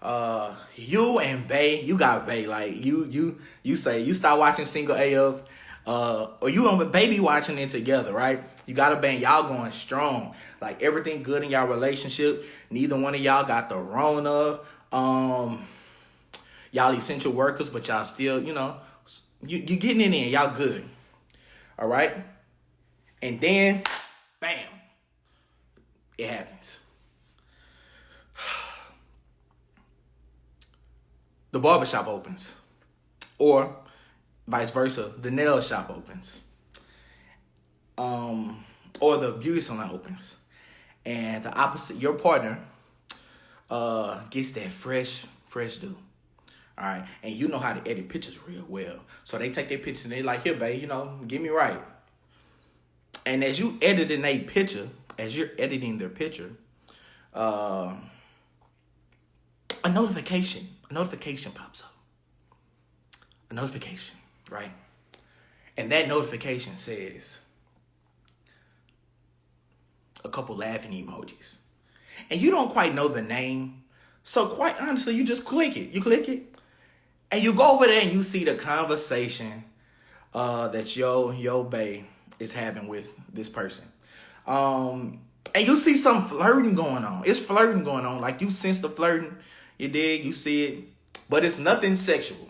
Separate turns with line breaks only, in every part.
You and Bay, you got Bay. Like you say you start watching single AF, or you and Baby watching it together, right? You got a bang, y'all going strong. Like everything good in y'all relationship. Neither one of y'all got the Rona. Y'all essential workers, but y'all still, you getting it in. Y'all good. All right. And then, bam, it happens. The barbershop opens. Or vice versa, the nail shop opens. Or the beauty salon opens. And the opposite, your partner gets that fresh dew. All right. And you know how to edit pictures real well. So they take their pictures and they like, here, babe, get me right. And as you editing a picture, as you're editing their picture, a notification pops up. A notification, right? And that notification says a couple laughing emojis. And you don't quite know the name. So quite honestly, you just click it. You click it. And you go over there and you see the conversation that yo bae is having with this person. And you see some flirting going on. It's flirting going on. Like you sense the flirting. You dig, you see it. But it's nothing sexual.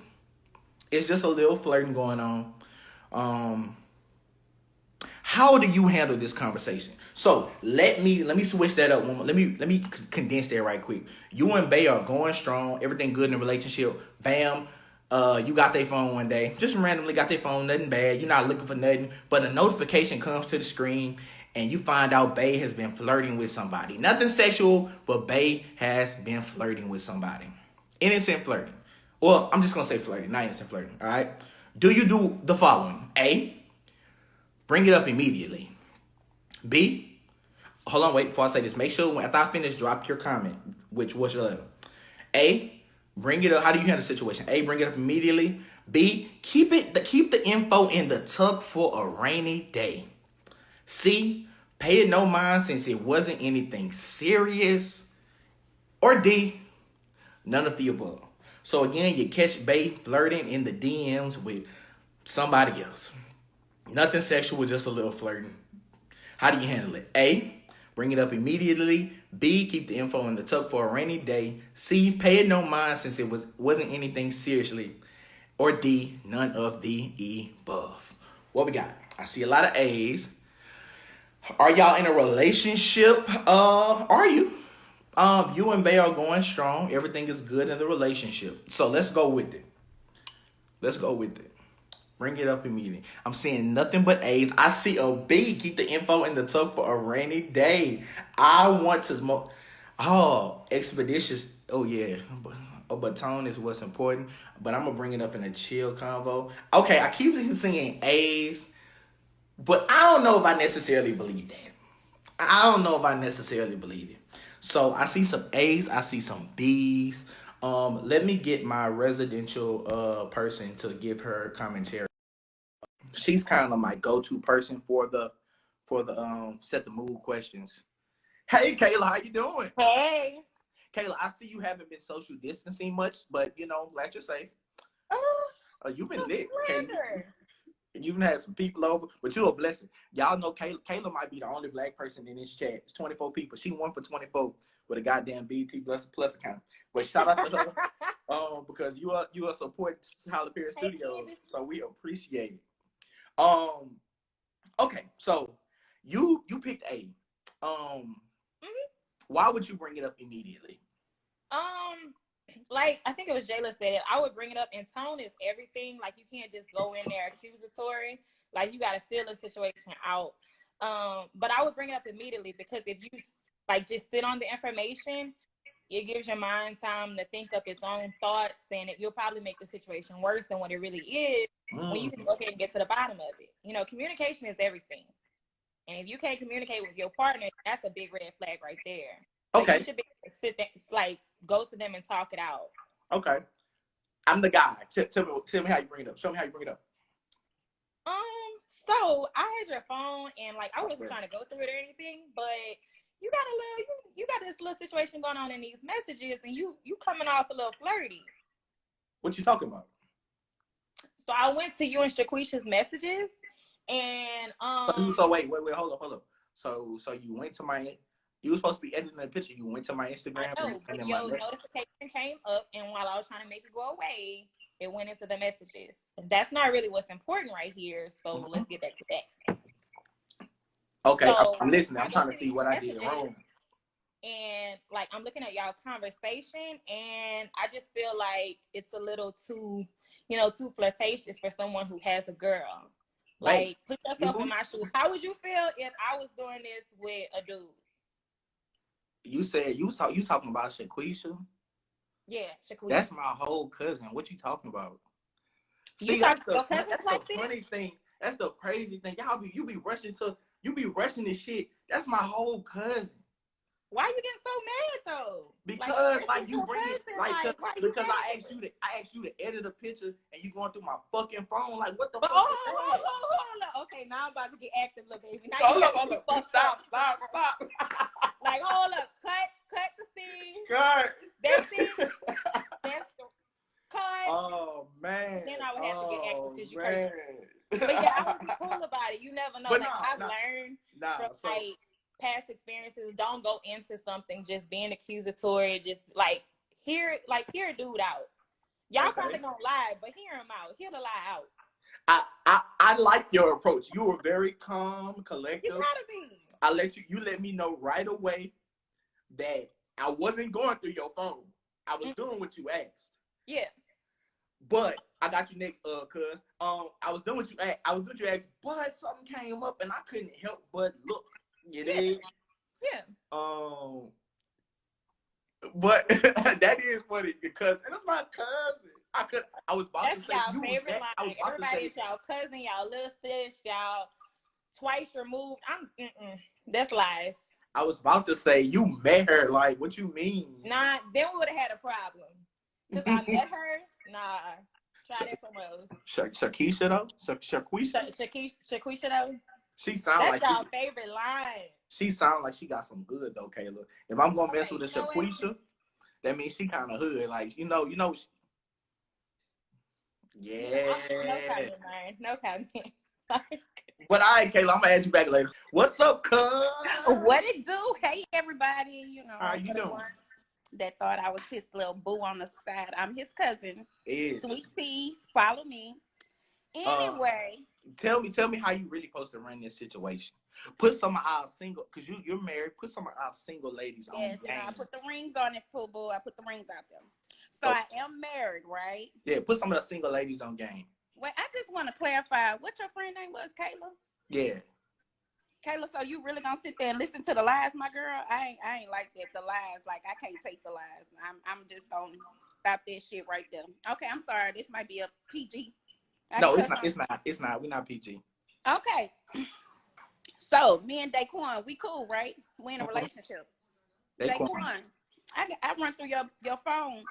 It's just a little flirting going on. How do you handle this conversation? So let me switch that up. Let me condense that right quick. You and Bae are going strong. Everything good in the relationship. Bam. You got their phone one day. Just randomly got their phone. Nothing bad. You're not looking for nothing. But a notification comes to the screen. And you find out Bae has been flirting with somebody. Nothing sexual, but Bae has been flirting with somebody. Innocent flirting. Well, I'm just going to say flirting, not innocent flirting. All right? Do you do the following? A, bring it up immediately. B, hold on, wait, before I say this. Make sure after I finish, drop your comment, what's your letter. A, bring it up. How do you handle the situation? A, bring it up immediately. B, keep the info in the tuck for a rainy day. C, pay it no mind since it wasn't anything serious. Or D, none of the above. So again, you catch Bae flirting in the DMs with somebody else. Nothing sexual, just a little flirting. How do you handle it? A, bring it up immediately. B, keep the info in the tuck for a rainy day. C, pay it no mind since it wasn't anything seriously. Or D, none of the above. What we got? I see a lot of A's. Are y'all in a relationship? Are you? You and Bae are going strong. Everything is good in the relationship. So let's go with it. Bring it up immediately. I'm seeing nothing but A's. I see a B. Keep the info in the tuck for a rainy day. I want to smoke. Oh, expeditious. Oh, yeah. But tone is what's important. But I'm going to bring it up in a chill convo. Okay, I keep seeing A's. But I don't know if I necessarily believe that. So I see some A's. I see some B's. Let me get my residential person to give her commentary. She's kind of my go-to person for the set the mood questions. Hey, Kayla, how you doing?
Hey.
Kayla, I see you haven't been social distancing much, but glad you're safe. You've been lit. You've had some people over, but you're a blessing. Y'all know Kayla might be the only black person in this chat. It's 24 people. She won for 24 with a goddamn BT plus account. But shout out to her because you are supporting Tyler Perry Studios, so we appreciate it. Okay, so you picked A. Why would you bring it up immediately?
Like I think it was Jayla said it. I would bring it up, and tone is everything. Like you can't just go in there accusatory. Like you got to feel the situation out. But I would bring it up immediately because if you just sit on the information, it gives your mind time to think up its own thoughts, and you'll probably make the situation worse than what it really is when you can go ahead and get to the bottom of it. Communication is everything. And if you can't communicate with your partner, that's a big red flag right there.
Okay.
You should be able to sit there, go to them and talk it out.
Okay. I'm the guy. Tell me how you bring it up. Show me how you bring it up.
So I had your phone and I wasn't trying to go through it or anything, but you got a little, you got this little situation going on in these messages, and you coming off a little flirty.
What you talking about?
So I went to you and Shaquisha's messages, and
So wait, hold up. So you went to my. You were supposed to be editing the picture. You went to my Instagram.
I know, but your notification came up, and while I was trying to make it go away, it went into the messages. That's not really what's important right here. So let's get back to that.
Okay,
so,
I'm listening. I'm trying to see what I did wrong.
And like I'm looking at y'all conversation, and I just feel like it's a little too, too flirtatious for someone who has a girl. Like, put yourself in my shoes. How would you feel if I was doing this with a dude?
You said you talking about Shaquisha?
Yeah, Shaquisha.
That's my whole cousin. What you talking about?
See, that's the
funny thing. That's the crazy thing. You be rushing this shit. That's my whole cousin.
Why you getting so mad though?
Because you bring it because I asked you to edit a picture and you going through my fucking phone. Like, what the fuck?
Hold up. Okay, now I'm about to get active, little baby. Now
hold up. Stop.
Like, hold up. Cut the scene.
Cut.
That's it. That's the cut.
Oh man.
Then I would have to get active because you cursed. But yeah, I would be cool about it. You never know. I've learned from past experiences. Don't go into something just being accusatory. Just hear a dude out. Y'all probably gonna lie, but hear him out. Hear the lie out.
I like your approach. You were very calm, collected.
You gotta be.
You let me know right away that I wasn't going through your phone. I was doing what you asked.
Yeah.
But I got you next, cuz. I was doing what you asked, but something came up and I couldn't help but look. You did?
Yeah.
But that is funny because that's my cousin. I was about to say
y'all favorite line. Everybody is y'all cousin, y'all little sis, y'all twice removed. That's lies.
I was about to say you met her. Like, what you mean?
Nah, then we would have had a problem. Because I met her. Nah. Try that somewhere else.
Shaquisha though?
Shaquisha though?
She sound
that's y'all favorite line.
She sound like she got some good though, Kayla. If I'm gonna mess with a Shaquisha, that means she kind of hood. Like, you know. Yeah.
No comment, man. No comment.
But all right, Kayla, I'm gonna add you back later. What's up, cuz?
What it do? Hey, everybody.
How you doing?
That thought I was his little boo on the side. I'm his cousin.
Is.
Sweet Teas. Follow me. Anyway.
Tell me how you really supposed to run this situation. Put some of our single, because you're married, put some of our single ladies on game.
Yes, I put the rings on it, Pooh Boo. I put the rings out there. So I am married, right?
Yeah, put some of the single ladies on game.
Wait, I just want to clarify. What your friend name was, Kayla?
Yeah.
Kayla, so you really gonna sit there and listen to the lies, my girl? I ain't like that. The lies, like I can't take the lies. I'm just gonna stop that shit right there. Okay, I'm sorry. This might be a PG.
No, it's not. We're not PG.
Okay. So me and Daquan, we cool, right? We in a relationship. Daquan, I run through your phone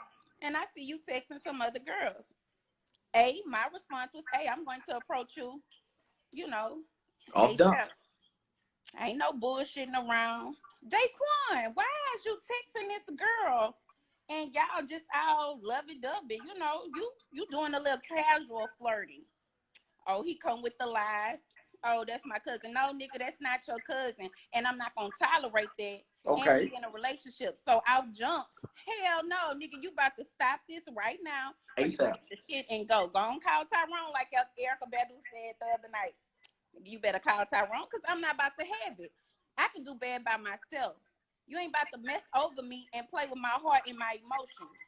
and I see you texting some other girls. My response was, I'm going to approach you,
Off dump.
Ain't no bullshitting around. Daquan, why is you texting this girl and y'all just all lovey-dovey? You doing a little casual flirting. Oh, he come with the lies. Oh, that's my cousin. No, nigga, that's not your cousin. And I'm not going to tolerate that.
Okay.
And we in a relationship. So I'll jump. Hell no, nigga, you about to stop this right now.
ASAP.
The shit and go. Go on, call Tyrone like Erica Badu said the other night. You better call Tyrone because I'm not about to have it. I can do bad by myself. You ain't about to mess over me and play with my heart and my emotions.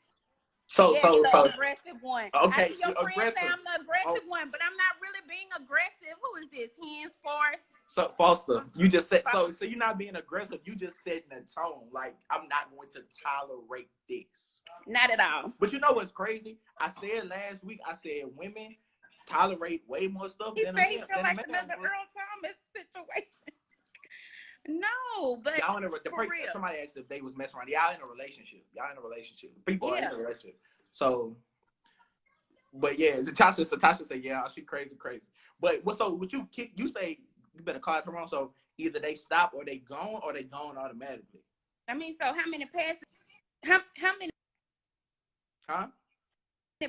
So
the aggressive one.
Okay,
I see your friends say I'm the aggressive one, but I'm not really being aggressive. Who is this? Hands Force.
So Foster, you just said so you're not being aggressive. You just setting a tone like I'm not going to tolerate this.
Not at all.
But you know what's crazy? I said last week. I said women tolerate way more stuff than a man.
Feel like another Earl Thomas situation. No, but
y'all in somebody asked if they was messing around. Y'all in a relationship. People are in a relationship. So, but yeah, Tasha said, yeah, she crazy. But what you say You better call it wrong. So either they stop or they gone automatically.
I mean, so how many passes? How many
Huh?
how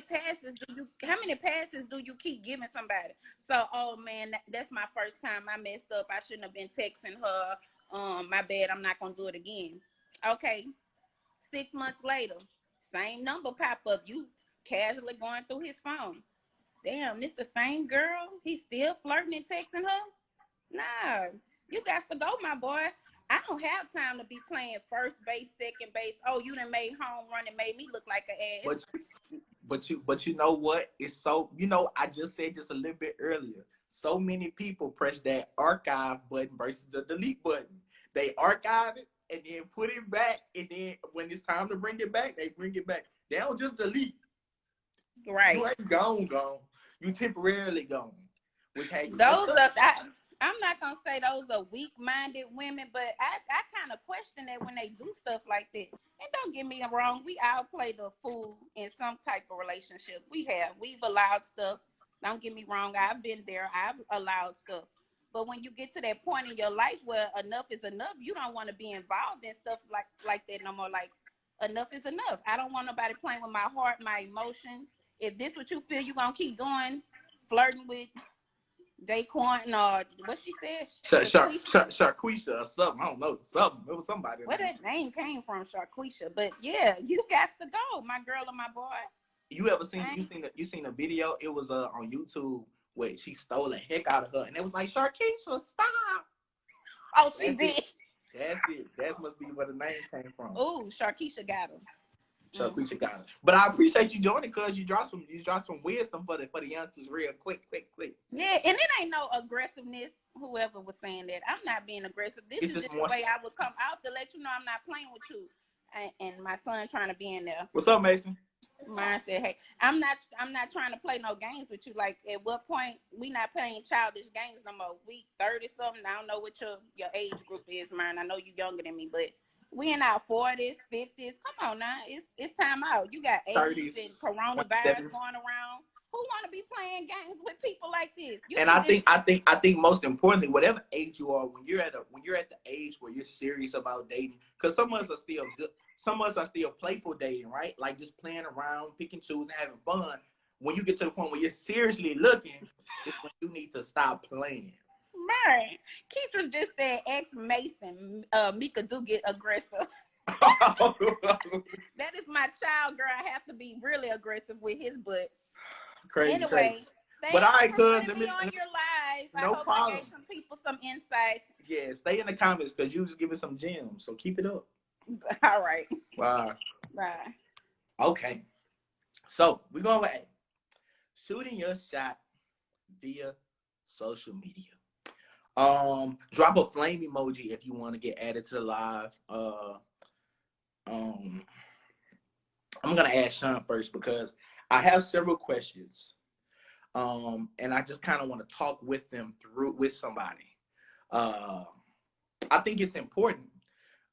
many passes do you keep giving somebody? So, oh man, that's my first time. I messed up. I shouldn't have been texting her. My bad. I'm not gonna do it again. Okay. 6 months later, same number pop up. You casually going through his phone. Damn, this the same girl. He's still flirting and texting her. Nah, you got to go, my boy. I don't have time to be playing first base, second base. Oh, you done made home run and made me look like an ass.
But you know what? It's so, I just said this a little bit earlier. So many people press that archive button versus the delete button. They archive it and then put it back, and then when it's time to bring it back, they bring it back. They don't just delete.
Right.
You ain't gone. You temporarily gone. Which
I'm not gonna say those are weak-minded women, but I kind of question that when they do stuff like that. And don't get me wrong, we all play the fool in some type of relationship. We've allowed stuff. Don't get me wrong, I've been there. I've allowed stuff. But when you get to that point in your life where enough is enough, you don't want to be involved in stuff like that no more. Like, enough is enough. I don't want nobody playing with my heart, my emotions. If this what you feel you're gonna keep doing, flirting with Daquan or what she said,
Sharquisha or something. I don't know. Something. It was somebody.
Where that name came from, Sharquisha. But yeah, you got to go, my girl and my boy.
You ever seen a video? It was on YouTube where she stole the heck out of her, and it was like, Sharquisha, stop.
Oh, she did.
That's it. That must be where the name came from.
Oh, Sharquisha got her.
Sharquisha got her. But I appreciate you joining because you dropped some wisdom for the youngsters real quick.
Yeah, and it ain't no aggressiveness. Whoever was saying that, I'm not being aggressive. This is just the way I would come out to let you know I'm not playing with you. And my son trying to be in there.
What's up, Mason?
Mine said, "Hey, I'm not trying to play no games with you. Like, at what point we not playing childish games no more? We 30 something. I don't know what your age group is, man. I know you younger than me, but we in our 40s, 50s. Come on now, it's time out. You got AIDS and coronavirus going around. Who want to be playing games with people like this?
I think most importantly, whatever age you are, when you're at the age where you're serious about dating, because some of us are still good, some of us are still playful dating, right? Like just playing around, picking, choosing, having fun. When you get to the point where you're seriously looking, it's when you need to stop playing.
Man, Keitra just said ex Mason, Mika do get aggressive. That is my child, girl. I have to be really aggressive with his butt.
Crazy.
Anyway,
but all right, cuz
let me on your live.
No
I hope
problem.
I gave some people some insights.
Yeah, stay in the comments because you just giving some gems. So keep it up.
All right.
Bye.
Bye.
Okay. So we're going with shooting your shot via social media. Drop a flame emoji if you want to get added to the live. I'm gonna ask Sean first because I have several questions. And I just kind of want to talk with them with somebody. I think it's important.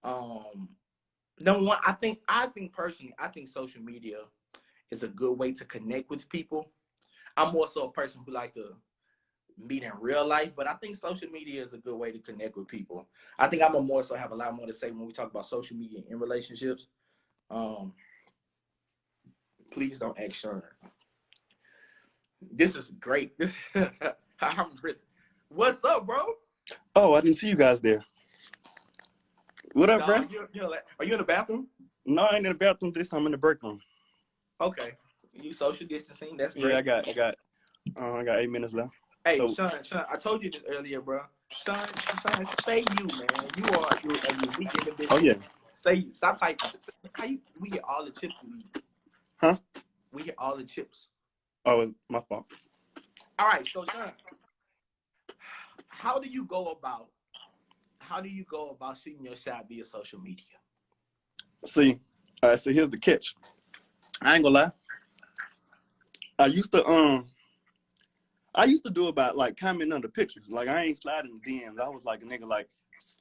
Number one, I think personally, I think social media is a good way to connect with people. I'm more so a person who like to meet in real life, but I think social media is a good way to connect with people. I think I'm gonna more so have a lot more to say when we talk about social media in relationships. Please don't act Sean. This is great. What's up, bro?
Oh, I didn't see you guys there. What up, bro?
Are you in the bathroom?
No, I ain't in the bathroom this time. I'm in the break room.
Okay. You social distancing? That's great.
Yeah, I got 8 minutes left.
Hey, so, Sean, I told you this earlier, bro. Sean, stay you, man. You're a unique individual.
Oh yeah.
Stay you. Stop typing. We get all the chips we need.
Huh?
We get all the chips.
Oh, my fault.
All right, so Sean, how do you go about shooting your shot via social media?
See, so here's the catch. I ain't gonna lie. I used to do about like commenting under pictures. Like I ain't sliding the DMs. I was like a nigga like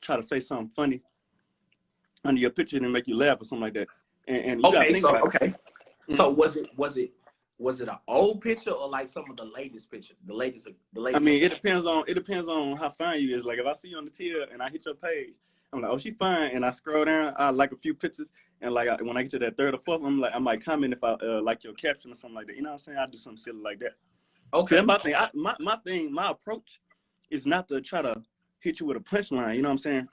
try to say something funny under your picture and make you laugh or something like that. And you gotta think about it.
So was was it an old picture or like some of the latest picture? The latest.
I mean, it depends on how fine you is. Like if I see you on the tier and I hit your page, I'm like, oh, she fine, and I scroll down, I like a few pictures, and like when I get to that third or fourth, I might comment if I like your caption or something like that. You know what I'm saying? I do something silly like that.
Okay.
See, that's my thing. My approach is not to try to hit you with a punchline. You know what I'm saying?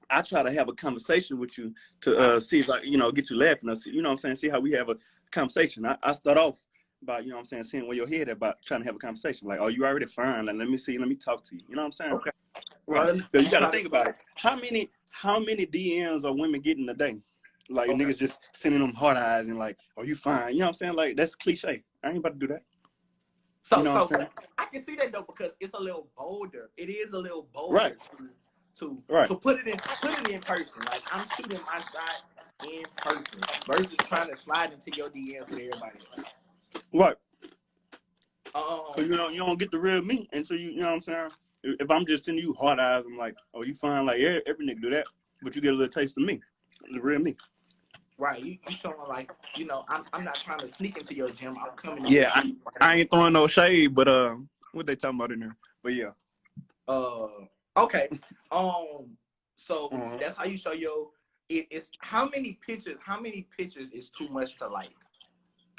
I try to have a conversation with you to see if I, get you laughing or see, you know what I'm saying? See how we have a conversation. I start off by, you know what I'm saying, seeing where your head at about trying to have a conversation. Like, oh, you already fine. Like, let me talk to you. You know what I'm saying?
Okay.
Right. Because you got to think about it. How many DMs are women getting a day? Like, niggas just sending them hard eyes and like, oh, you fine. You know what I'm saying? Like, that's cliche. I ain't about to do that.
So,
you know what I'm saying?
I can see that though, because it's a little bolder. It is a little bolder.
Right.
To put it in person. Like I'm shooting my shot in person versus trying to slide into your DMs with everybody else.
Right. So you don't get the real me until you know what I'm saying? If I'm just sending you hard eyes, I'm like, oh, you fine? Like every nigga do that, but you get a little taste of me, the real me.
Right. You showing like, I'm not trying to sneak into your gym. I'm coming.
Yeah, I ain't throwing no shade, but what they talking about in there? But yeah.
Okay. So that's how you show it's how many pictures is too much to like?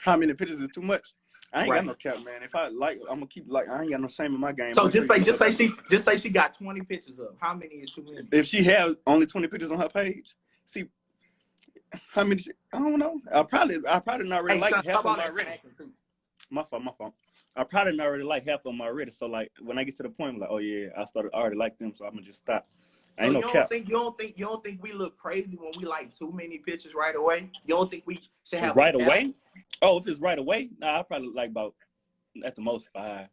How many pictures is too much? I ain't got no cap, man. If I like, I'm gonna keep like. I ain't got no shame in my game.
So just say she got 20 pictures up. How many is too many?
If she has only 20 pictures on her page, see how many? I don't know. I probably not really like half of them already. My fault. I probably not already like half of them already. So like when I get to the point, I'm like, oh yeah, I already like them, so I'm gonna just stop.
So you don't think we look crazy when we like too many pictures right away? You don't think we should have
right away? Oh, if it's right away, nah, I probably like about at the most 5.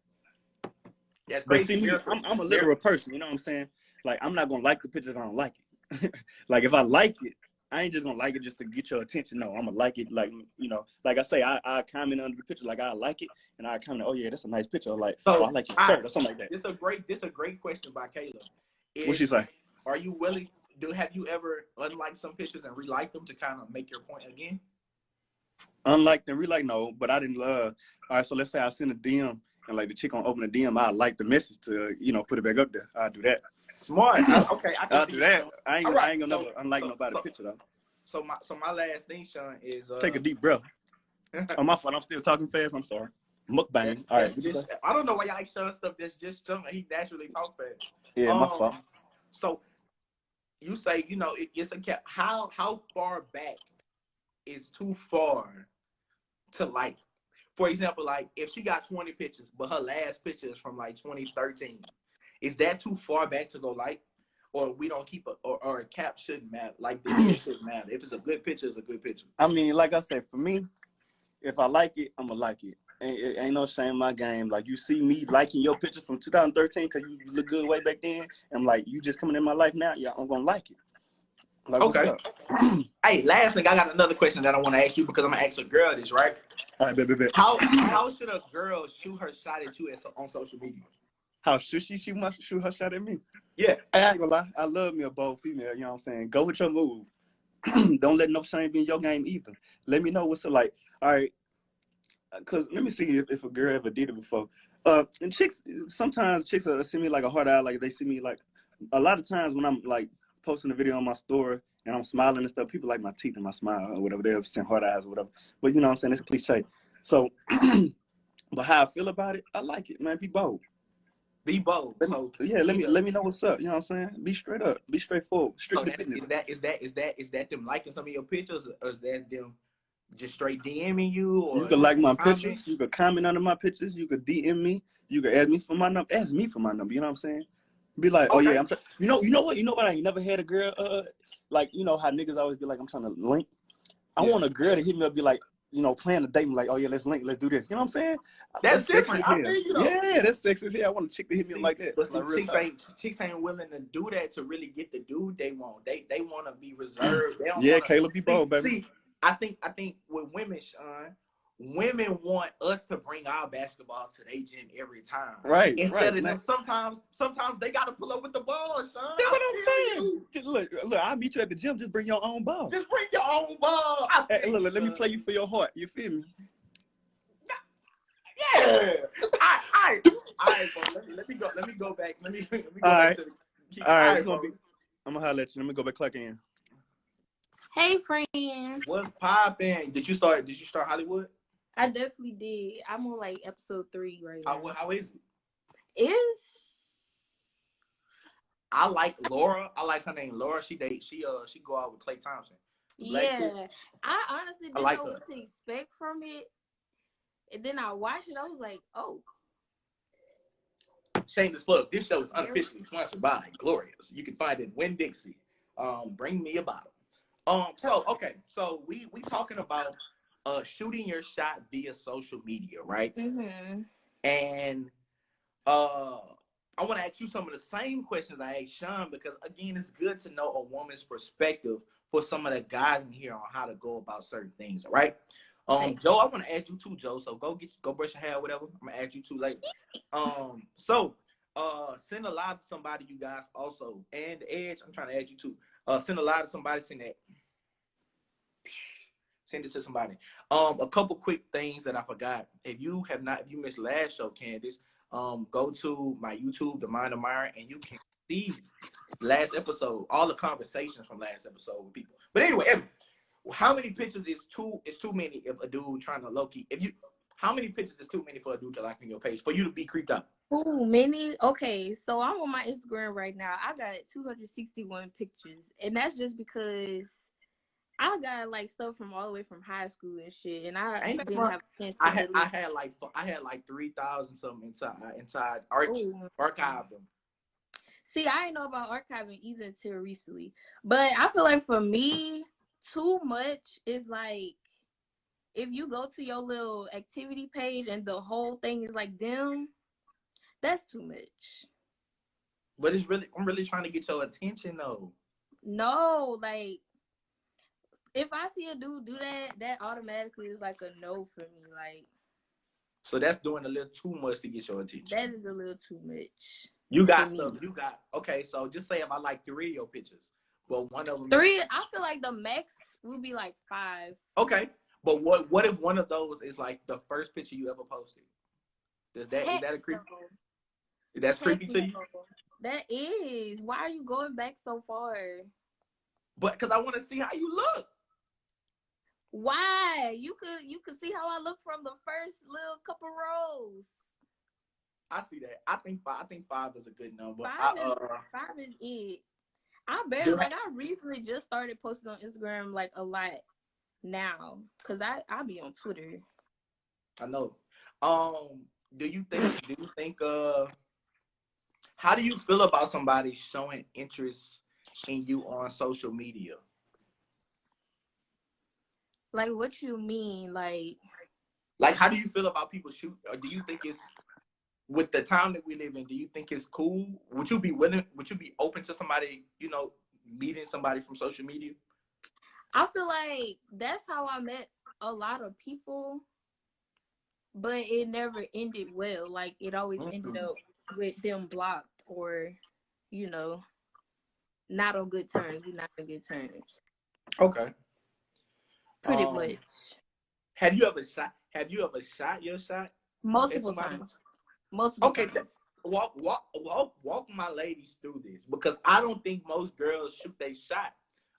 That's crazy.
But see, I'm a literal person. You know what I'm saying? Like I'm not gonna like the picture if I don't like it. Like if I like it, I ain't just gonna like it just to get your attention. No, I'm gonna like it. Like like I say, I comment under the picture like I like it, and I comment, oh yeah, that's a nice picture. Or like, oh, I like your shirt or something like that.
This is a great question by Kayla.
What she say?
Are you willing? Have you ever unliked some pictures and reliked them to kind of make your point again?
Unliked and reliked, no, but I didn't. All right, so let's say I send a DM and like the chick on open the DM, I like the message to put it back up there. I'll do that.
Smart. Okay,
I'll do that. I ain't gonna never unlike nobody's picture though.
So my last thing, Sean, is
take a deep breath. Oh, my fault. I'm still talking fast. I'm sorry. Mukbang. All right.
I don't know why y'all like Sean stuff that's just Sean. He naturally talk fast.
Yeah, my fault.
So you say it's a cap. How far back is too far to like? For example, like if she got 20 pictures, but her last picture is from like 2013, is that too far back to go like? Or we don't keep or a cap shouldn't matter. Like the shouldn't matter. If it's a good picture, it's a good picture. I
mean, like I said, for me, if I like it, I'ma like it. Ain't no shame in my game. Like you see me liking your pictures from 2013 because you look good way back then. And like you just coming in my life now, yeah, I'm gonna like it. Like,
okay. Hey, last thing, I got another question that I want to ask you because I'm gonna ask a girl this, right?
All right, baby.
How should a girl shoot her shot at you on social media?
How should she shoot her shot at me?
Yeah.
I ain't gonna lie. I love me a bold female. You know what I'm saying? Go with your move. Don't let no shame be in your game either. Let me know what's it like. All right. Cause let me see if a girl ever did it before. And sometimes chicks see me like a hard eye. Like they see me like a lot of times when I'm like posting a video on my story and I'm smiling and stuff, people like my teeth and my smile or whatever. They'll send hard eyes or whatever. But you know what I'm saying? It's cliche. So, but how I feel about it, I like it, man. Be bold.
Be bold.
Let me know what's up. You know what I'm saying? Be straight up. Be straightforward.
Is that them liking some of your pictures, or is that them just straight DMing you? Or
you can like my pictures. You can comment under my pictures. You can DM me. You can ask me for my number. Ask me for my number. You know what I'm saying? Be like, oh yeah, you know what? I ain't never had a girl. Like how niggas always be like, I'm trying to link. I want a girl to hit me up, be like, plan a date, like, oh yeah, let's link, let's do this. You know what I'm saying?
That's different. I mean,
yeah, that's sexy as hell. I want a chick to hit me like that.
But like chicks ain't willing to do that to really get the dude they want. They want to be reserved. They don't
Caleb, be bold, baby.
See, I think with women, Sean, women want us to bring our basketball to their gym every time.
Right.
Instead of them, sometimes they gotta pull up with the ball, Sean.
That's what I'm saying. Look, I'll meet you at the gym. Just bring your own ball.
Just bring your own ball.
Look, let me play you for your heart. You feel me?
Alright, bro. Let me go. Let me go back. Let me go
All
back
right.
to the.
All right,
Bro.
I'm gonna holler at you. Let me go back clock in.
Hey, friend.
What's poppin'? Did you start Hollywood?
I definitely did. I'm on like episode 3 right now.
How is it?
Is
I like Laura. I like her name Laura. She go out with Clay Thompson. The black chick.
I honestly didn't
like
know
her.
what to expect from it. And then I watched it. I was like, oh.
Shameless plug. This show is unofficially sponsored by Glorious. You can find it in Winn Dixie. Bring me a bottle. So okay. So we talking about shooting your shot via social media, right?
Mm-hmm.
And I want to ask you some of the same questions I asked Sean because again, it's good to know a woman's perspective for some of the guys in here on how to go about certain things. All right. Joe, I want to add you too, Joe. So go brush your hair, whatever. I'm gonna add you too later. So send a live to somebody, you guys also. And Edge, I'm trying to add you too. Send a live to somebody, send it to somebody. A couple quick things that I forgot. If you missed last show, Candace, go to my YouTube, TheMindOfMyron, and you can see last episode, all the conversations from last episode with people. But anyway, how many pictures is too many if a dude trying to low key? How many pictures is too many for a dude to like on your page for you to be creeped out?
Too many? Okay, so I'm on my Instagram right now. I got 261 pictures, and that's just because I got like stuff from all the way from high school and shit, and I didn't have a chance to delete.
I had like 3,000 something inside archive them.
See, I didn't know about archiving either until recently, but I feel like for me, too much is like if you go to your little activity page and the whole thing is like them, that's too much.
But I'm really trying to get your attention though.
No, like if I see a dude do that automatically is like a no for me. Like,
so that's doing a little too much to get your attention.
That is a little too much.
You got stuff. Okay. So just say if I like 3 of your pictures, but one of them
3. I feel like the max would be like 5.
Okay, but what if one of those is like the first picture you ever posted? Is that a creepy? That's creepy to you?
That is. Why are you going back so far?
But because I want to see how you look.
Why? You could see how I look from the first little couple rows.
I see that. I think 5 is a good number.
5 is it. I recently just started posting on Instagram like a lot now because I be on Twitter.
I know. Do you think how do you feel about somebody showing interest in you on social media?
Like, what you mean? Like
how do you feel about people shoot? Or do you think it's with the time that we live in? Do you think it's cool? Would you be open to somebody, meeting somebody from social media?
I feel like that's how I met a lot of people, but it never ended well. Like it always ended up with them blocked or, not on good terms. We're not on good terms.
Okay.
Pretty much.
Have you ever shot your shot?
Multiple times. Multiple times. Walk my ladies through this because I don't think most girls shoot their shot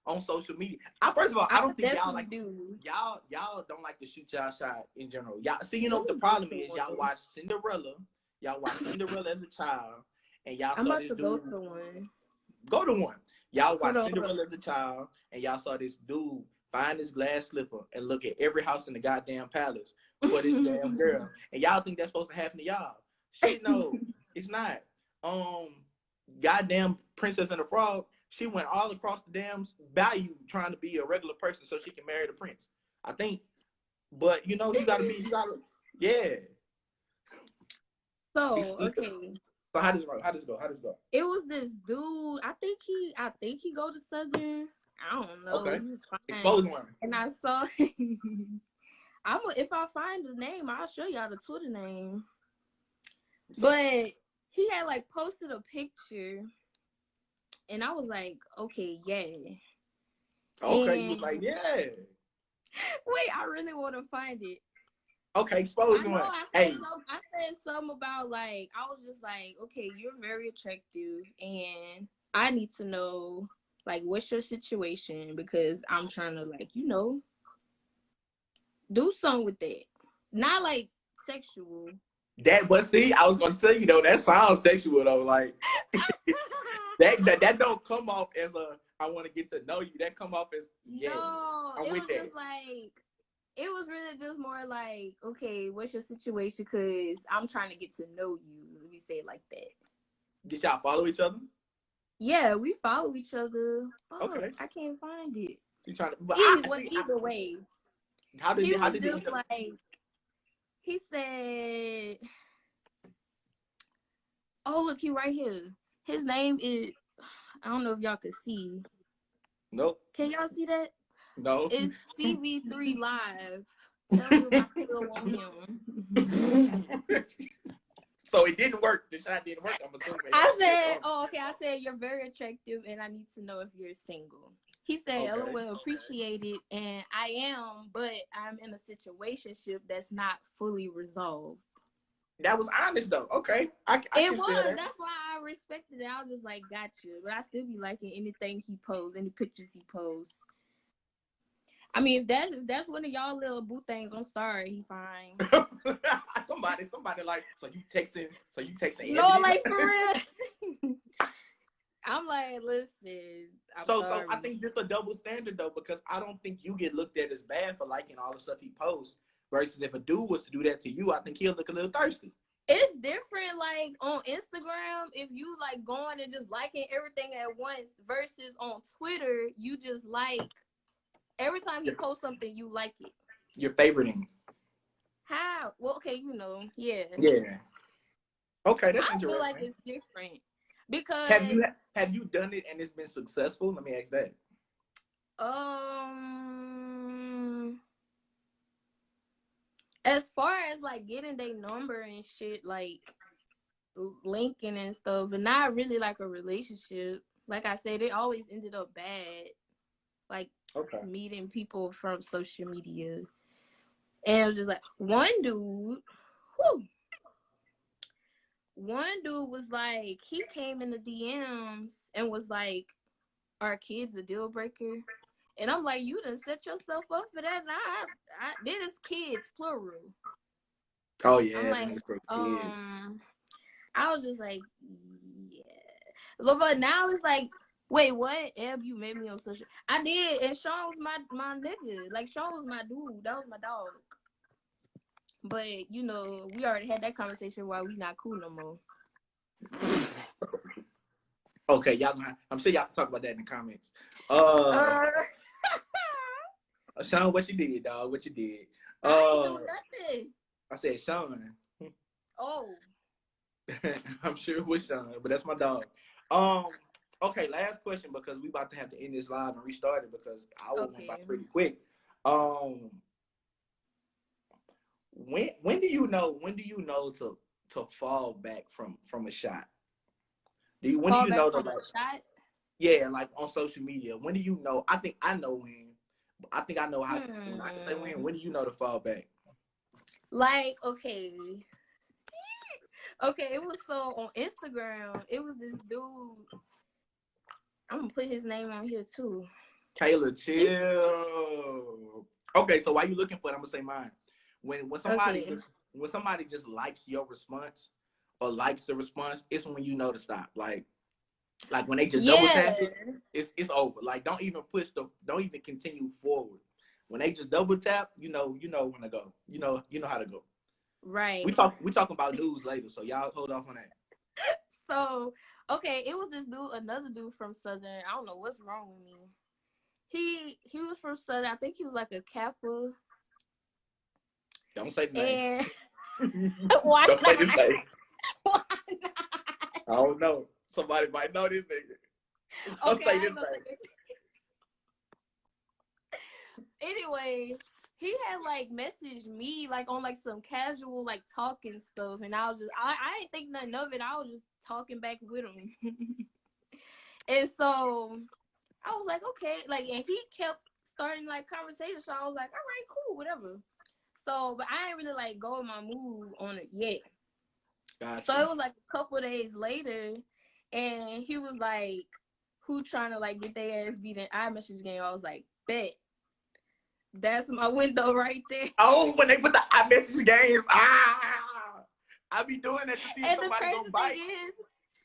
on social media. First of all, I don't think y'all like y'all don't like to shoot y'all shot in general. Y'all see, what the problem is? Y'all watch Cinderella. Y'all watch Cinderella as a child, and y'all saw this dude. Go to one. Y'all watch Cinderella as a child, and y'all saw this dude find this glass slipper and look at every house in the goddamn palace for this damn girl, and y'all think that's supposed to happen to y'all. Shit, no, it's not. Goddamn Princess and the Frog. She went all across the damn bayou trying to be a regular person so she can marry the prince. I think, but you gotta, yeah. So okay.
So how does it go?
It was this dude. I think he go to Southern. I don't know.
Okay. Expose one.
And I saw. If I find the name, I'll show y'all the Twitter name. But he had like posted a picture, and I was like, okay, yeah.
Okay, you was like, yeah.
Wait, I really want to find it.
Okay, expose
I know
one.
I
Hey,
said something about like I was just like, okay, you're very attractive and I need to know like what's your situation because I'm trying to like, do something with that. Not like sexual.
but see, I was gonna tell you though, that sounds sexual though. Like that don't come off as a I want to get to know you. That come off as
No,
I'm
it
with
was
that.
just like it was really just more like, okay, what's your situation? Because I'm trying to get to know you. Let me say it like that.
Did y'all follow each other?
Yeah, we follow each other. Fuck,
Okay.
I can't find it.
You trying to? But
Either way,
how
he
did
was
it?
just like he said. Oh, look, he right here. His name is. I don't know if y'all could see.
Nope.
Can y'all see that?
No.
It's CV3 Live. Tell me if I still want him.
So it didn't work. The shot didn't work. I'm assuming.
I said, oh, okay. I said, you're very attractive and I need to know if you're single. He said,
Okay.
LOL, appreciate it. And I am, but I'm in a situationship that's not fully resolved.
That was honest though. Okay. I
It
can
was.
feel that.
That's why I respected it. I was just like, gotcha. But I still be liking anything he posts, any pictures he posts. I mean, if that's one of y'all little boo things, I'm sorry, he fine.
somebody like, so you texting
No,
Anthony?
like for real. I'm like, listen, I'm sorry.
So I think this a double standard though, because I don't think you get looked at as bad for liking all the stuff he posts. Versus if a dude was to do that to you, I think he'll look a little thirsty.
It's different, like on Instagram, if you like going and just liking everything at once, versus on Twitter, you just like every time he posts something, you like it.
You're favoriting.
How? Well, okay, yeah.
Yeah. Okay, that's
I
interesting.
feel like it's different because
have you done it and it's been successful? Let me ask that.
As far as like getting their number and shit, like linking and stuff, but not really like a relationship. Like I said, it always ended up bad. Like meeting people from social media. And it was just like one dude was like, he came in the DMs and was like, are kids a deal breaker? And I'm like, you done set yourself up for that. And then it's kids, plural.
Oh yeah.
I'm like, I was just like, yeah. But now it's like, wait, what? Eb, you made me on social. I did, and Sean was my nigga. Like Sean was my dude. That was my dog. But we already had that conversation why we not cool no more.
Okay, I'm sure y'all can talk about that in the comments. Sean, what you did, dog? What you did?
I ain't do nothing.
I said Sean.
Oh.
I'm sure it was Sean, but that's my dog. Okay, last question because we about to have to end this live and restart it because I went by pretty quick. When do you know to fall back from a shot? When do you know
a shot?
Yeah, like on social media. When do you know? I think I know when. I think I know how. I can say when. When do you know to fall back?
Like, okay, it was so on Instagram. It was this dude. I'm gonna put his name on here too.
Kayla, chill. Okay, so while you looking for it, I'm gonna say mine. When somebody just likes your response or likes the response, it's when you know to stop. Like when they just double tap it, it's over. Like don't even continue forward. When they just double tap, you know when to go. You know how to go.
Right.
We talking about news later, so y'all hold off on that.
So, okay, it was this dude, another dude from Southern. I don't know what's wrong with me. He was from Southern. I think he was like a Kappa.
Don't say the name.
Why
don't
not?
Say the name.
Why not?
I don't know. Somebody might know this nigga. Don't say this name.
Anyway, he had like messaged me like on like some casual like talking stuff, and I was just I didn't think nothing of it. I was just talking back with him. And so I was like, okay, like, and he kept starting like conversation. So I was like, all right, cool, whatever.
So, but I ain't really like go in my mood on it yet.
Gotcha.
So it was like a couple of days later, and he was like, "Who trying to like get their ass beat in iMessage game?" I was like, "Bet." That's my window right there.
Oh, when they put the iMessage games, I be doing that to see if
And
somebody gonna bite.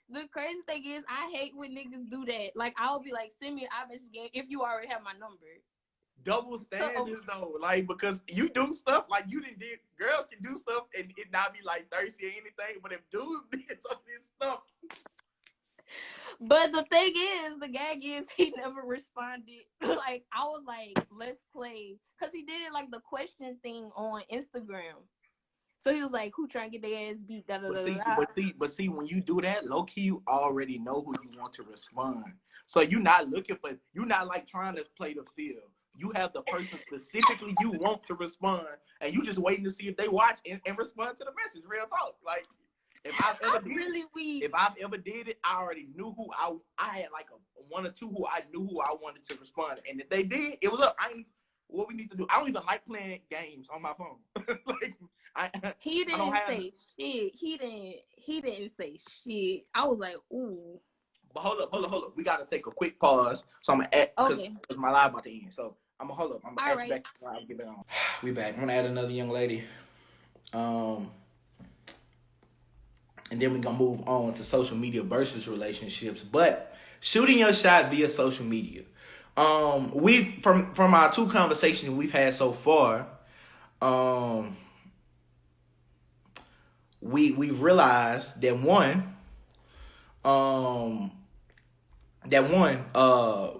the crazy thing is, I hate when niggas do that. Like, I'll be like, send me an iMessage game if you already have my number.
Double standards though, like, because you do stuff like you didn't did. Girls can do stuff and it not be like thirsty or anything, but if dudes did some of this stuff.
But the thing is, the gag is, he never responded. Like, I was like, let's play. Because he did it like the question thing on Instagram. So he was like, who trying to get their ass beat? Da, da, da, da.
But see, when you do that, low key, you already know who you want to respond. So you're not like trying to play the field. You have the person specifically you want to respond, and you just waiting to see if they watch and respond to the message. Real talk. Like, if I've ever did it, I already knew who I had like one or two who I knew who I wanted to respond. And if they did, it was up. What we need to do. I don't even like playing games on my phone. Like,
he didn't say shit. He didn't say shit. I was like, ooh.
But hold up. We gotta take a quick pause. So I'm gonna add because my live about to end. So I'm gonna hold up. I'm gonna add you back. I'll get back on. We back. I'm gonna add another young lady. And then we're gonna move on to social media versus relationships. But shooting your shot via social media. We from our two conversations we've had so far, we've realized that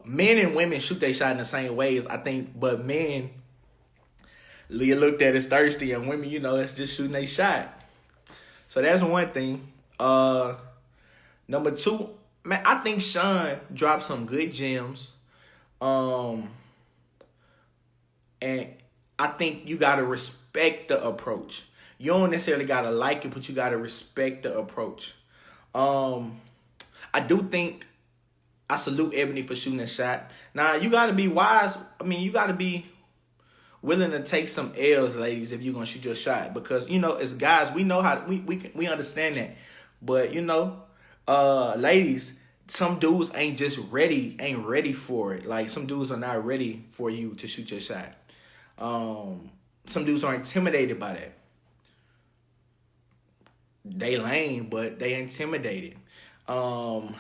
men and women shoot their shot in the same ways, I think, but men looked at as thirsty and women, it's just shooting their shot. So that's one thing. Number two, man, I think Sean dropped some good gems. And I think you gotta respect the approach. You don't necessarily gotta like it, but you gotta respect the approach. I do think I salute Ebony for shooting a shot. Now you gotta be wise. I mean, you gotta be willing to take some L's, ladies, if you're gonna shoot your shot. Because as guys, we know how we understand that. But ladies, some dudes ain't ready for it. Like, some dudes are not ready for you to shoot your shot. Some dudes are intimidated by that. They lame, but they intimidated. But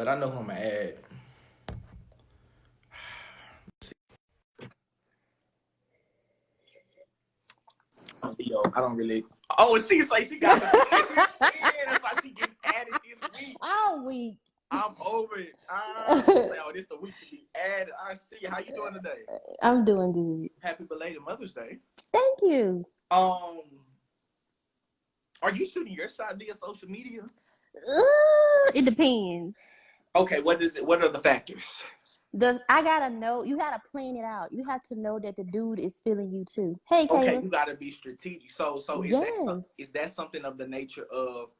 I know who I'm gonna add. I don't really. Oh, she's like she got the. That's why she getting added this week.
All week.
I'm over it. This the week to be added. I see. How you doing today?
I'm doing good.
Happy belated Mother's Day.
Thank you.
Are you shooting your shot via social media?
It depends.
Okay, what is it? What are the factors?
I gotta know. You gotta plan it out. You have to know that the dude is feeling you too. Hey, Kayla.
Okay, you gotta be strategic. So is that something of the nature of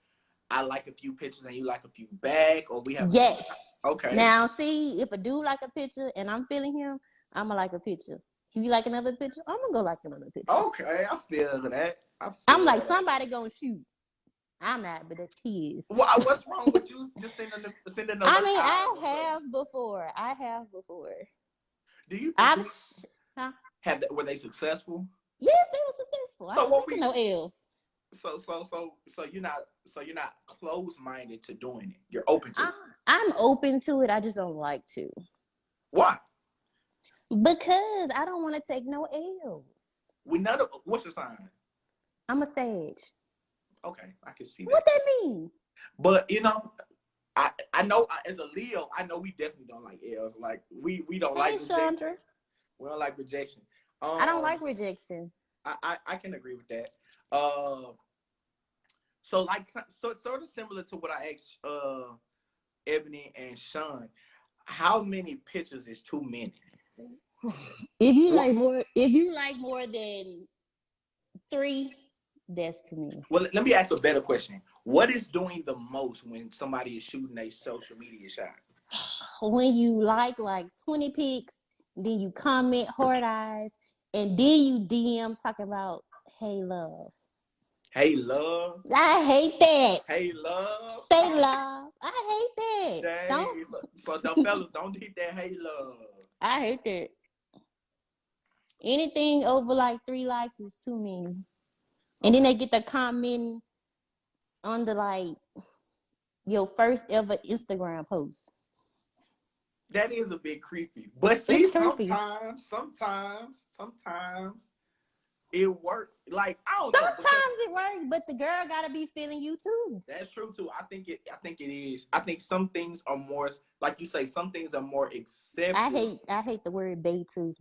I like a few pictures and you like a few back, or we have?
Yes.
Okay.
Now, see, if a dude like a picture and I'm feeling him, I'm gonna like a picture. If you like another picture, I'm gonna go like another picture.
Okay, I feel that.
I'm like, somebody gonna shoot. I'm not, but that's his.
What's wrong with you just sending the
I mean, I have before. Do you
think were they successful?
Yes, they were successful.
So
I don't take no L's.
So you're not closed-minded to doing it. You're open to it.
I'm open to it. I just don't like to.
Why?
Because I don't want to take no L's.
What's your sign?
I'm a Sag.
Okay, I can see that.
What that mean?
But I know as a Leo, I know we definitely don't like L's. Like we don't like rejection.
Chandra.
We don't like rejection.
I don't like rejection.
I can agree with that. So sort of similar to what I asked Ebony and Sean. How many pictures is too many?
If you like more than 3, that's too many.
Well, let me ask a better question. What is doing the most when somebody is shooting a social media shot?
When you like 20 pics, then you comment hard eyes, and then you DM talking about, hey, love.
Hey, love.
I hate that.
Hey, love.
Say love. I hate that.
Dang.
Don't.
So the fellas, don't hit that hey, love.
I hate that. Anything over like 3 likes is too many. And then they get the comment under like your first ever Instagram post.
That is a bit creepy. But see,
It's creepy.
sometimes it works. Like, I don't know.
Sometimes it works, but the girl gotta be feeling you too.
That's true too. I think it is. I think some things are more, like you say, some things are more accepted.
I hate the word "they" too.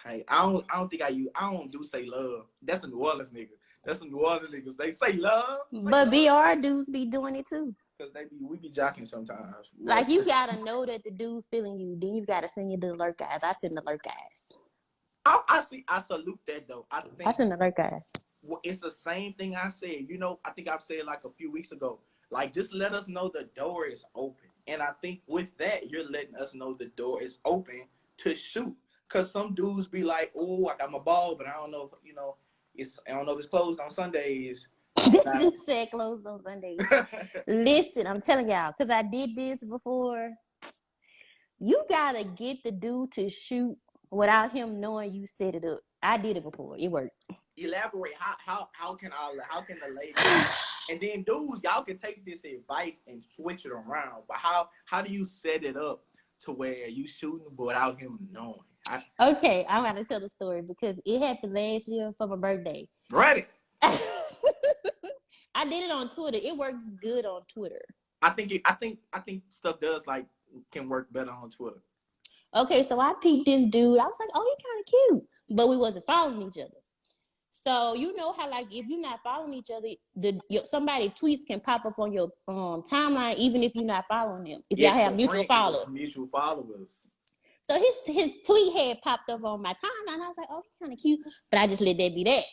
Hey, I don't do say love. That's a New Orleans nigga. That's some New Orleans niggas. They say love.
But BR dudes be doing it too.
Because we be jocking sometimes.
Like, you gotta know that the dude feeling you. Then you gotta send your the lurk eyes. I send the lurk eyes.
I salute that though.
I send the lurk eyes.
Well, it's the same thing I said. You know, I think I've said like a few weeks ago. Like, just let us know the door is open. And I think with that, you're letting us know the door is open to shoot. Cause some dudes be like, "Oh, I got my ball, but I don't know. You know, I don't know if it's closed on Sundays."
Just said closed on Sundays. Listen, I'm telling y'all, because I did this before. You gotta get the dude to shoot without him knowing you set it up. I did it before. It worked.
Elaborate. How can the lady? And then dudes, y'all can take this advice and switch it around. But how do you set it up to where you shooting without him knowing?
Okay, I'm gonna tell the story because it happened last year for my birthday.
Ready?
I did it on Twitter. It works good on Twitter.
I think stuff can work better on Twitter.
Okay, so I peeped this dude. I was like, oh, he kind of cute, but we wasn't following each other. So you know how, like, if you're not following each other, somebody tweets can pop up on your timeline even if you're not following them. If y'all have mutual followers.
Mutual followers.
So his tweet had popped up on my timeline. I was like, oh, he's kind of cute, but I just let that be that.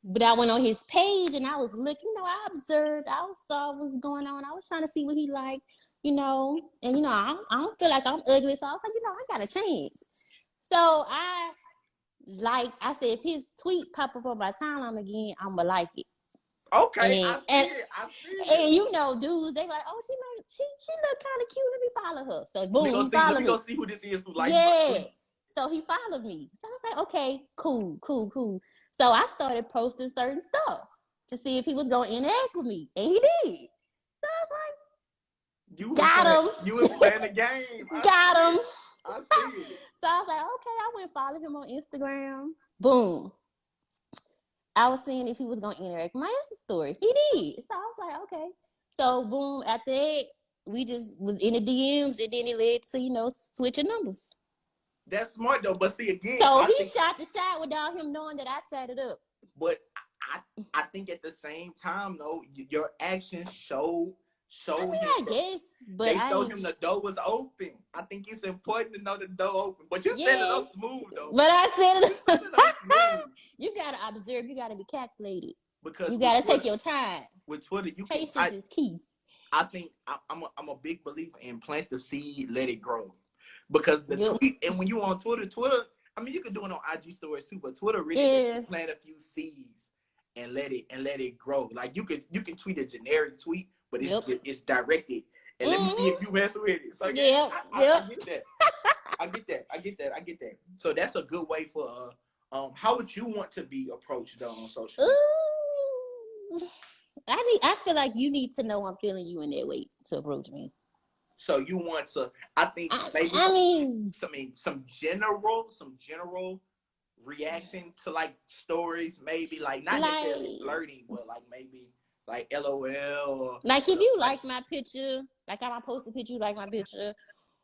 But I went on his page and I was looking. You know, I observed. I saw what was going on. I was trying to see what he liked. You know, and you know, I don't feel like I'm ugly, so I was like, you know, I got a chance. So I said, if his tweet pop up on my timeline again, I'ma like it.
Okay, I see it.
And you know, dudes, they like, oh, she look kind of cute. Let me follow her. So boom, he followed me.
Let me go see who this is who likes
yeah. So he followed me. So I was like, okay, cool. So I started posting certain stuff to see if he was gonna interact with me, and he did. So I was like,
you was playing the game.
Got him.
I see it.
So I was like, okay, I went follow him on Instagram. Boom. I was seeing if he was gonna interact with my Insta story. He did. So I was like, okay. So boom, after that, we just was in the DMs, and then it led to, you know, switching numbers.
That's smart though, but see again.
So he shot the shot without him knowing that I set it up.
But I think at the same time though, your actions show him.
I guess, but
they showed him the door was open. I think it's important to know the door open. But you set it up smooth though.
But I set it up smooth. You gotta observe. You gotta be calculated. Because you gotta take your time.
With Twitter,
patience is key.
I think I'm a big believer in plant the seed, let it grow. Because the tweet, and when you on Twitter, I mean, you can do it on IG stories too, but Twitter really plant a few seeds and let it grow. Like you can tweet a generic tweet, but it's directed. And let me see if you mess with it. So I get that. I get that. So that's a good way for how would you want to be approached though on social media?
I feel like you need to know I'm feeling you in that way to approach me.
So you want to? I think maybe some general reaction to like stories, maybe like not necessarily flirting, but like maybe like LOL. Or,
like if you like my picture, like I post a picture, you like my picture,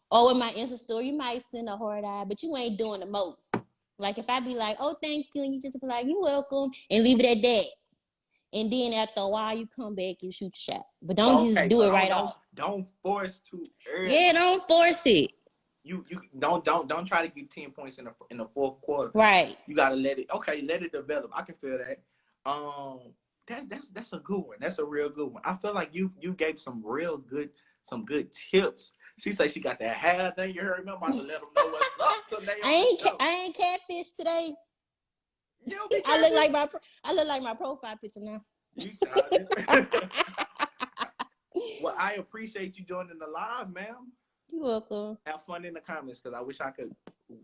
or with my Insta story, you might send a hard eye, but you ain't doing the most. Like if I be like, oh thank you, and you just be like, you're welcome, and leave it at that. And then after a while, you come back and shoot the shot. But don't just do it right off.
Don't force too early.
Yeah, don't force it.
You don't try to get 10 points in the fourth quarter.
Right.
You gotta let it develop. I can feel that. That's a good one. That's a real good one. I feel like you gave some good tips She say she got that hair thing. You heard me? I'm about to let them know what's up today.
I ain't catfish today.
You don't be
I look like my profile picture now.
You childish. Well, I appreciate you joining the live, ma'am.
You're welcome.
Have fun in the comments because I wish I could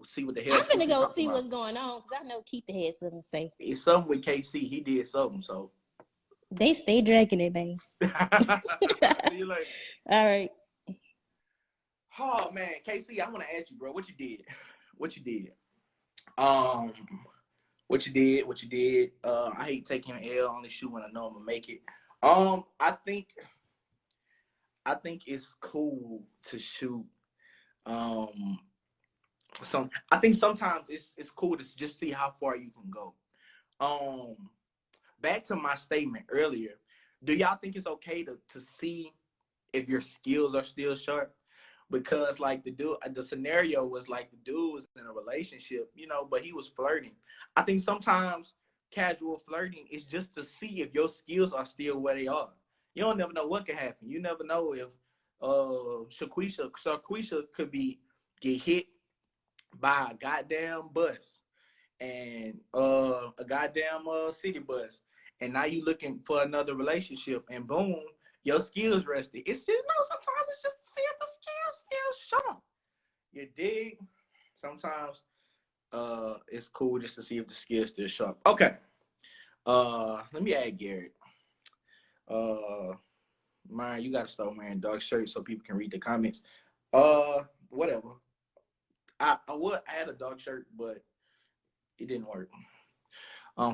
see what the hell.
I'm gonna go see what's going on because I know Keith had something to say.
It's something with KC. He did something, so.
They stay dragging it, babe.
See you later.
All right.
Oh man, KC, I want to ask you, bro, what you did? What you did? I hate taking an L on the shoe when I know I'm gonna make it. I think it's cool to shoot. I think sometimes it's cool to just see how far you can go. Back to my statement earlier, do y'all think it's okay to see if your skills are still sharp? Because like the scenario was like the dude was in a relationship, you know, but he was flirting. I think sometimes casual flirting is just to see if your skills are still where they are. You don't never know what can happen. You never know if Shaquisha could get hit by a goddamn bus and a goddamn city bus, and now you looking for another relationship, and boom, your skills rusty. It's just sometimes it's just to see if the skills still sharp. You dig? Sometimes it's cool just to see if the skills still sharp. Okay. Let me add Garrett. Myron, you gotta start wearing dark shirts so people can read the comments. Whatever. I had a dark shirt, but it didn't work.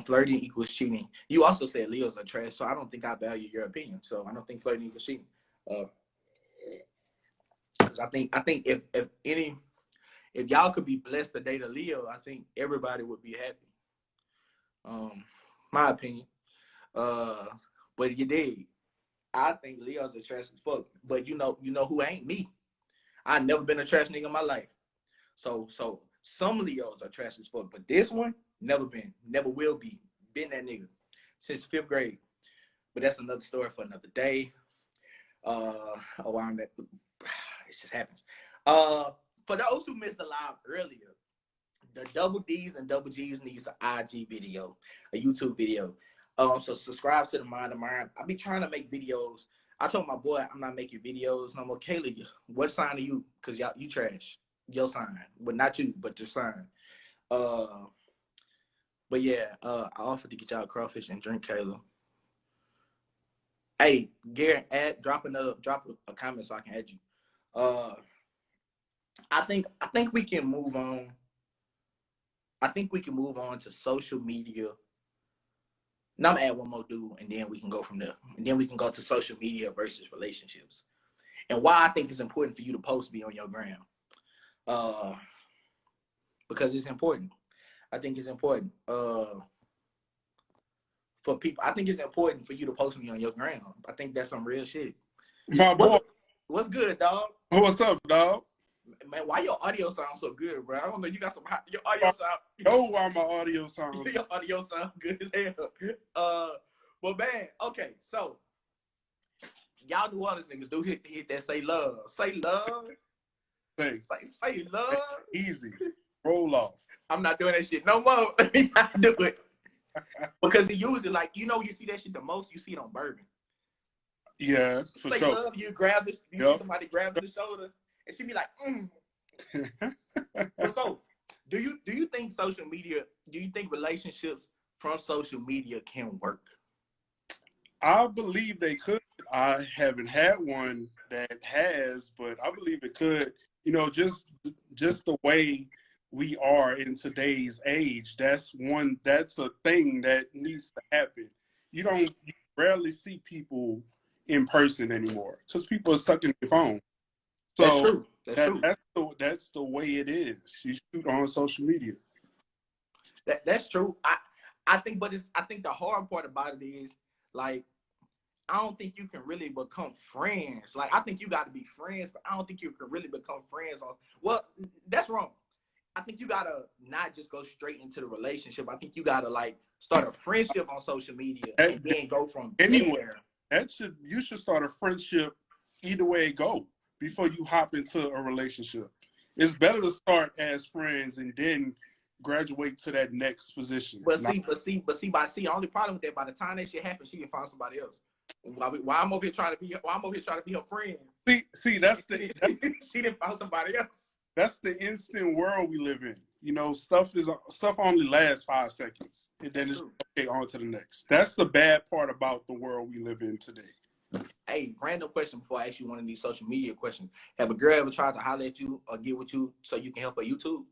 Flirting equals cheating. You also said Leos are trash, so I don't think I value your opinion. So I don't think flirting equals cheating. Because I think if y'all could be blessed to date a Leo, I think everybody would be happy. My opinion. But you did. I think Leos are trash as fuck. But you know who ain't me. I've never been a trash nigga in my life. So some Leos are trash as fuck, but this one never been, never will be. Been that nigga since 5th grade. But that's another story for another day. It just happens. For those who missed the live earlier, the double D's and double G's needs an IG video, a YouTube video. So subscribe to the Mind of Myron. I be trying to make videos. I told my boy I'm not making videos no more. Kaylee, what sign are you? Cause you trash. Your sign, but not you, but your sign. But yeah, I offered to get y'all crawfish and drink, Kayla. Hey, Garrett, drop a comment so I can add you. I think we can move on. I think we can move on to social media. Now I'm gonna add one more dude, and then we can go from there. And then we can go to social media versus relationships. And why I think it's important for you to post me on your gram. Because it's important. I think it's important for people. I think it's important for you to post me on your gram. I think that's some real shit.
My boy.
What's good, dog?
What's up, dog?
Man, why your audio sounds so good, bro? I don't know. You got your audio sound.
Oh, why my audio sound?
Your audio sound good as hell. But man, okay, so y'all New Orleans niggas do hit that say love. Say love. Say love.
Easy. Roll off.
I'm not doing that shit no more. Let me not do it. Because he usually, like, you see that shit the most, you see it on Bourbon.
Yeah, for
say
sure.
Love, you grab this, see somebody grab the shoulder, and she be like, So, do you think social media, do you think relationships from social media can work?
I believe they could. I haven't had one that has, but I believe it could. Just the way we are in today's age, that's a thing that needs to happen. You rarely see people in person anymore because people are stuck in their phone. So
that's true.
That's the way it is. You shoot on social media.
That's true. I think the hard part about it is, like, I don't think you can really become friends. Like, I think you got to be friends, but I don't think you can really become friends well, that's wrong. I think you got to not just go straight into the relationship. I think you got to, like, start a friendship on social media and then go from there.
You should start a friendship either way it go. before you hop into a relationship. It's better to start as friends and then graduate to that next position.
But see, the only problem with that, by the time that shit happens, she can find somebody else. Why I'm over here trying to be her friend.
See, that's
she didn't find somebody else.
That's the instant world we live in. You know, stuff only lasts 5 seconds, and then it's okay, on to the next. That's the bad part about the world we live in today.
Hey, random question before I ask you one of these social media questions. Have a girl ever tried to holler at you or get with you so you can help her YouTube?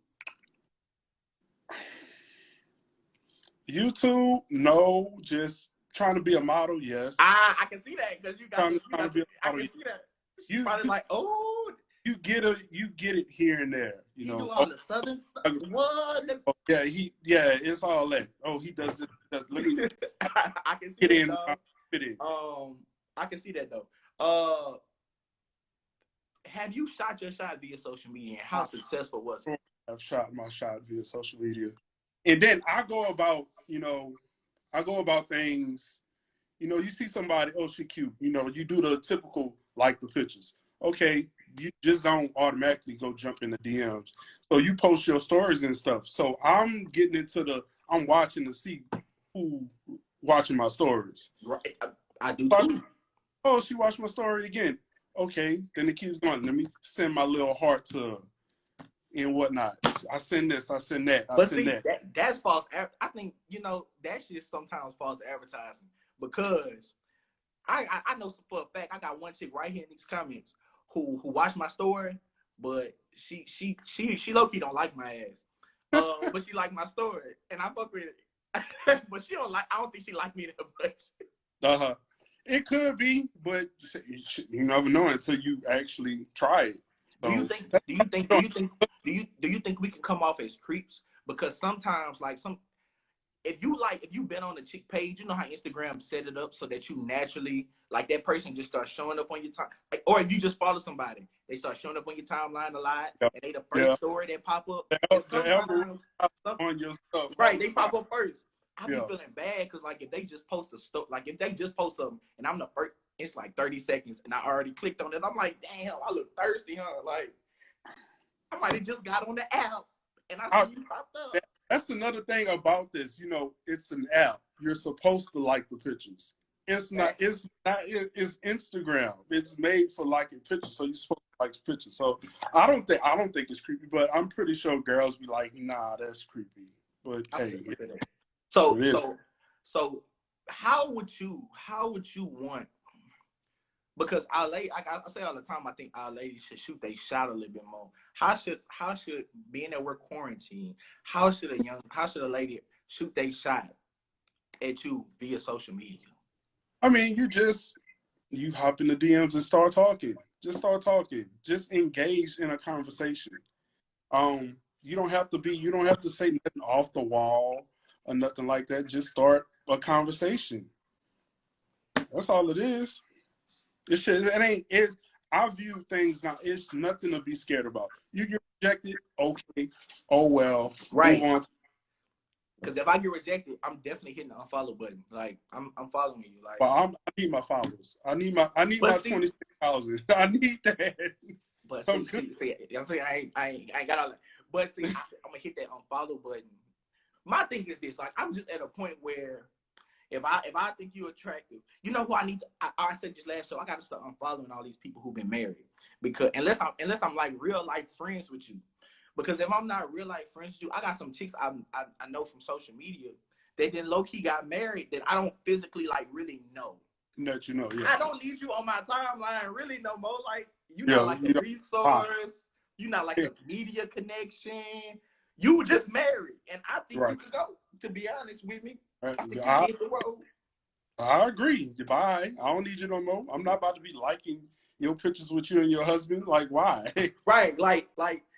YouTube, no. Just trying to be a model, yes.
I can see that because you got. I can see that.
You
probably like, oh.
You get it here and there. You know,
do all the southern stuff. What?
Yeah, it's all that. Oh, he does it. Let me.
I can see
get
that.
In,
fit in. I can see that though. Have you shot your shot via social media, and how successful was it?
I've shot my shot via social media, and then I go about things. You know, you see somebody, oh, she cute. You know, you do the typical like the pictures. Okay, you just don't automatically go jump in the DMs. So you post your stories and stuff. So I'm getting into I'm watching to see who watching my stories.
Right, I do too.
Oh, she watched my story again. Okay, then it keeps going. Let me send my little heart to her and whatnot. I send this, I send that,
that's false. I think, you know, that shit sometimes false advertising because I know for a fact I got one chick right here in these comments who watched my story, but she low key don't like my ass. But she liked my story, and I fuck with it. But she don't like. I don't think she liked me that much.
It could be, but you never know until you actually try it. So,
do you think we can come off as creeps? Because sometimes, like if you've been on the chick page, you know how Instagram set it up so that you naturally, like, that person just starts showing up on your time. Like, or if you just follow somebody, they start showing up on your timeline a lot, and they the first story that pop up. Sometimes,
on your stuff,
right? They pop up first. I be feeling bad because, like, if they just post if they just post something and I'm the first, it's like 30 seconds and I already clicked on it. I'm like, damn, I look thirsty, huh? Like, I might have just got on the app and I see you popped up.
That's another thing about this. You know, it's an app. You're supposed to like the pictures. It's Instagram. It's made for liking pictures, so you're supposed to like the pictures. So I don't think it's creepy, but I'm pretty sure girls be like, nah, that's creepy. But hey,
so how would you want? Because I say all the time, I think our ladies should shoot they shot a little bit more. How should being that we're quarantined, how should a lady shoot they shot at you via social media?
I mean, you hop in the DMs and start talking. Just start talking. Just engage in a conversation. You don't have to say nothing off the wall or nothing like that. Just start a conversation. That's all it is. I view things now. It's nothing to be scared about. You get rejected, okay. Oh well.
Right. Because if I get rejected, I'm definitely hitting the unfollow button. Like I'm following you. Like,
but I need my followers. I need my 26,000. I need that.
But see, I'm saying I ain't got all that. But see, I'm gonna hit that unfollow button. My thing is this: like, I'm just at a point where if I think you're attractive, you know who I need to, I said this last show, I got to start unfollowing all these people who've been married, because unless I'm like real life friends with you, because if I'm not real life friends with you, I got some chicks I know from social media that then low key got married that I don't physically like really know.
That you know, yeah.
I don't need you on my timeline really no more. Like, you're not like a resource. You're not like a media connection. You were just married, and I think you could go. To be honest with me, I think you hit the road.
I agree. Goodbye. I don't need you no more. I'm not about to be liking your pictures with you and your husband. Like, why?
Right. Like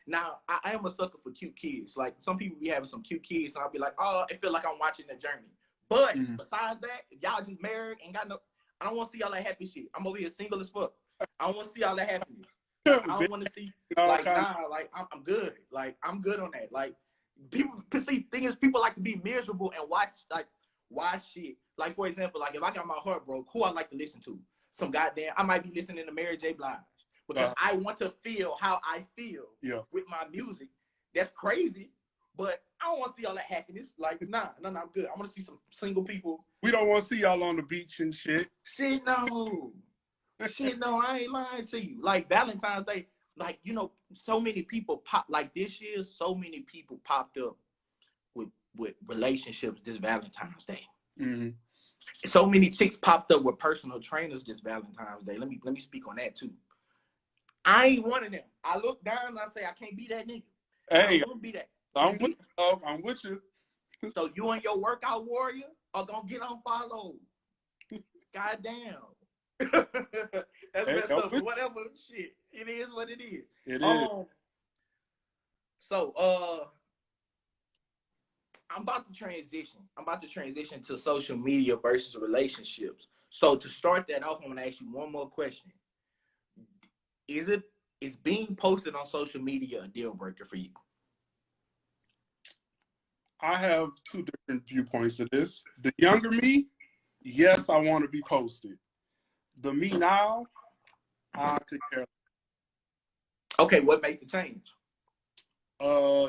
now, I am a sucker for cute kids. Like, some people be having some cute kids, and I'll be like, oh, it feel like I'm watching the journey. But besides that, if y'all just married and got no, I don't want to see all that happy shit. I'm over here single as fuck. I don't want to see all that happiness. I don't want to see, like, like, I'm good. Like, I'm good on that. Like, people like to be miserable and watch shit. Like, for example, like, if I got my heart broke, who I like to listen to? Some goddamn, I might be listening to Mary J. Blige. because I want to feel how I feel with my music. That's crazy, but I don't want to see all that happiness. Like, nah, I'm good. I want to see some single people.
We don't want to see y'all on the beach and shit.
Shit, no. Shit, no, I ain't lying to you. Like, Valentine's Day, like, you know, so many people like this year, so many people popped up with relationships this Valentine's Day.
Mm-hmm.
So many chicks popped up with personal trainers this Valentine's Day. Let me speak on that too. I ain't one of them. I look down and I say I can't be that nigga.
Hey,
I won't be that.
I'm with you.
So you and your workout warrior are gonna get unfollowed. Goddamn. That's messed up. Whatever shit. It is what it is.
It is.
So I'm about to transition. To social media versus relationships. So to start that off, I'm gonna ask you one more question. Is being posted on social media a deal breaker for you?
I have two different viewpoints of this. The younger me, yes, I want to be posted. The me now, I take care of it.
Okay, what made the change?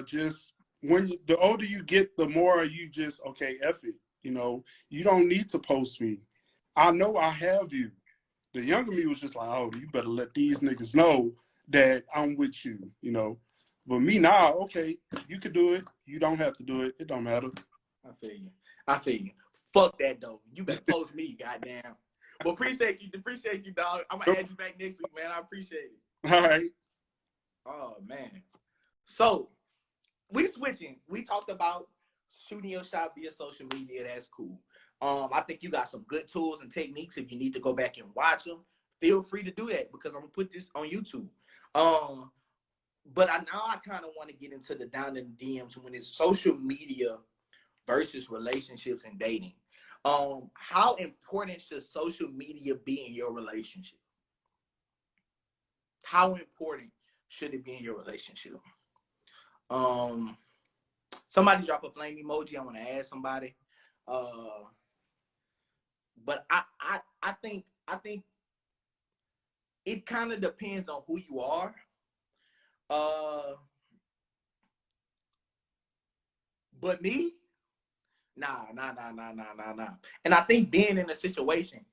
Just when the older you get, the more you just, okay, F it. You know, you don't need to post me. I know I have you. The younger me was just like, oh, you better let these niggas know that I'm with you, you know. But me now, okay, you could do it. You don't have to do it. It don't matter.
I feel you. Fuck that though. You better post me, goddamn. But appreciate you, dog. I'm gonna add you back next week, man. I appreciate it.
All right.
Oh man. So we switching. We talked about shooting your shot via social media. That's cool. I think you got some good tools and techniques. If you need to go back and watch them, feel free to do that because I'm gonna put this on YouTube. But I kind of want to get into the down in the DMs when it's social media versus relationships and dating. How important should social media be in your relationship? How important should it be in your relationship? Somebody drop a flame emoji. I want to add somebody. But I think it kind of depends on who you are. But me, nah. And I think being in a situation,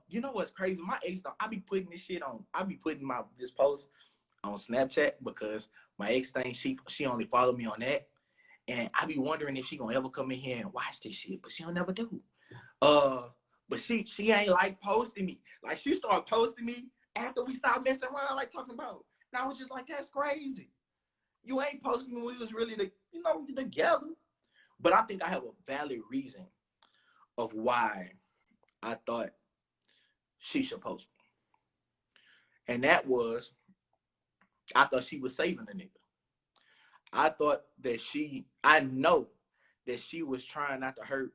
you know what's crazy? My ex, I be putting this shit on. I be putting this post on Snapchat because my ex thing, she only follow me on that, and I be wondering if she gonna ever come in here and watch this shit, but she'll never do. But she ain't like posting me. Like she started posting me after we stopped messing around, like talking about. And I was just like, that's crazy. You ain't posting me when we was really together. But I think I have a valid reason of why I thought she should post me. And that was, I thought she was saving the nigga. I know that she was trying not to hurt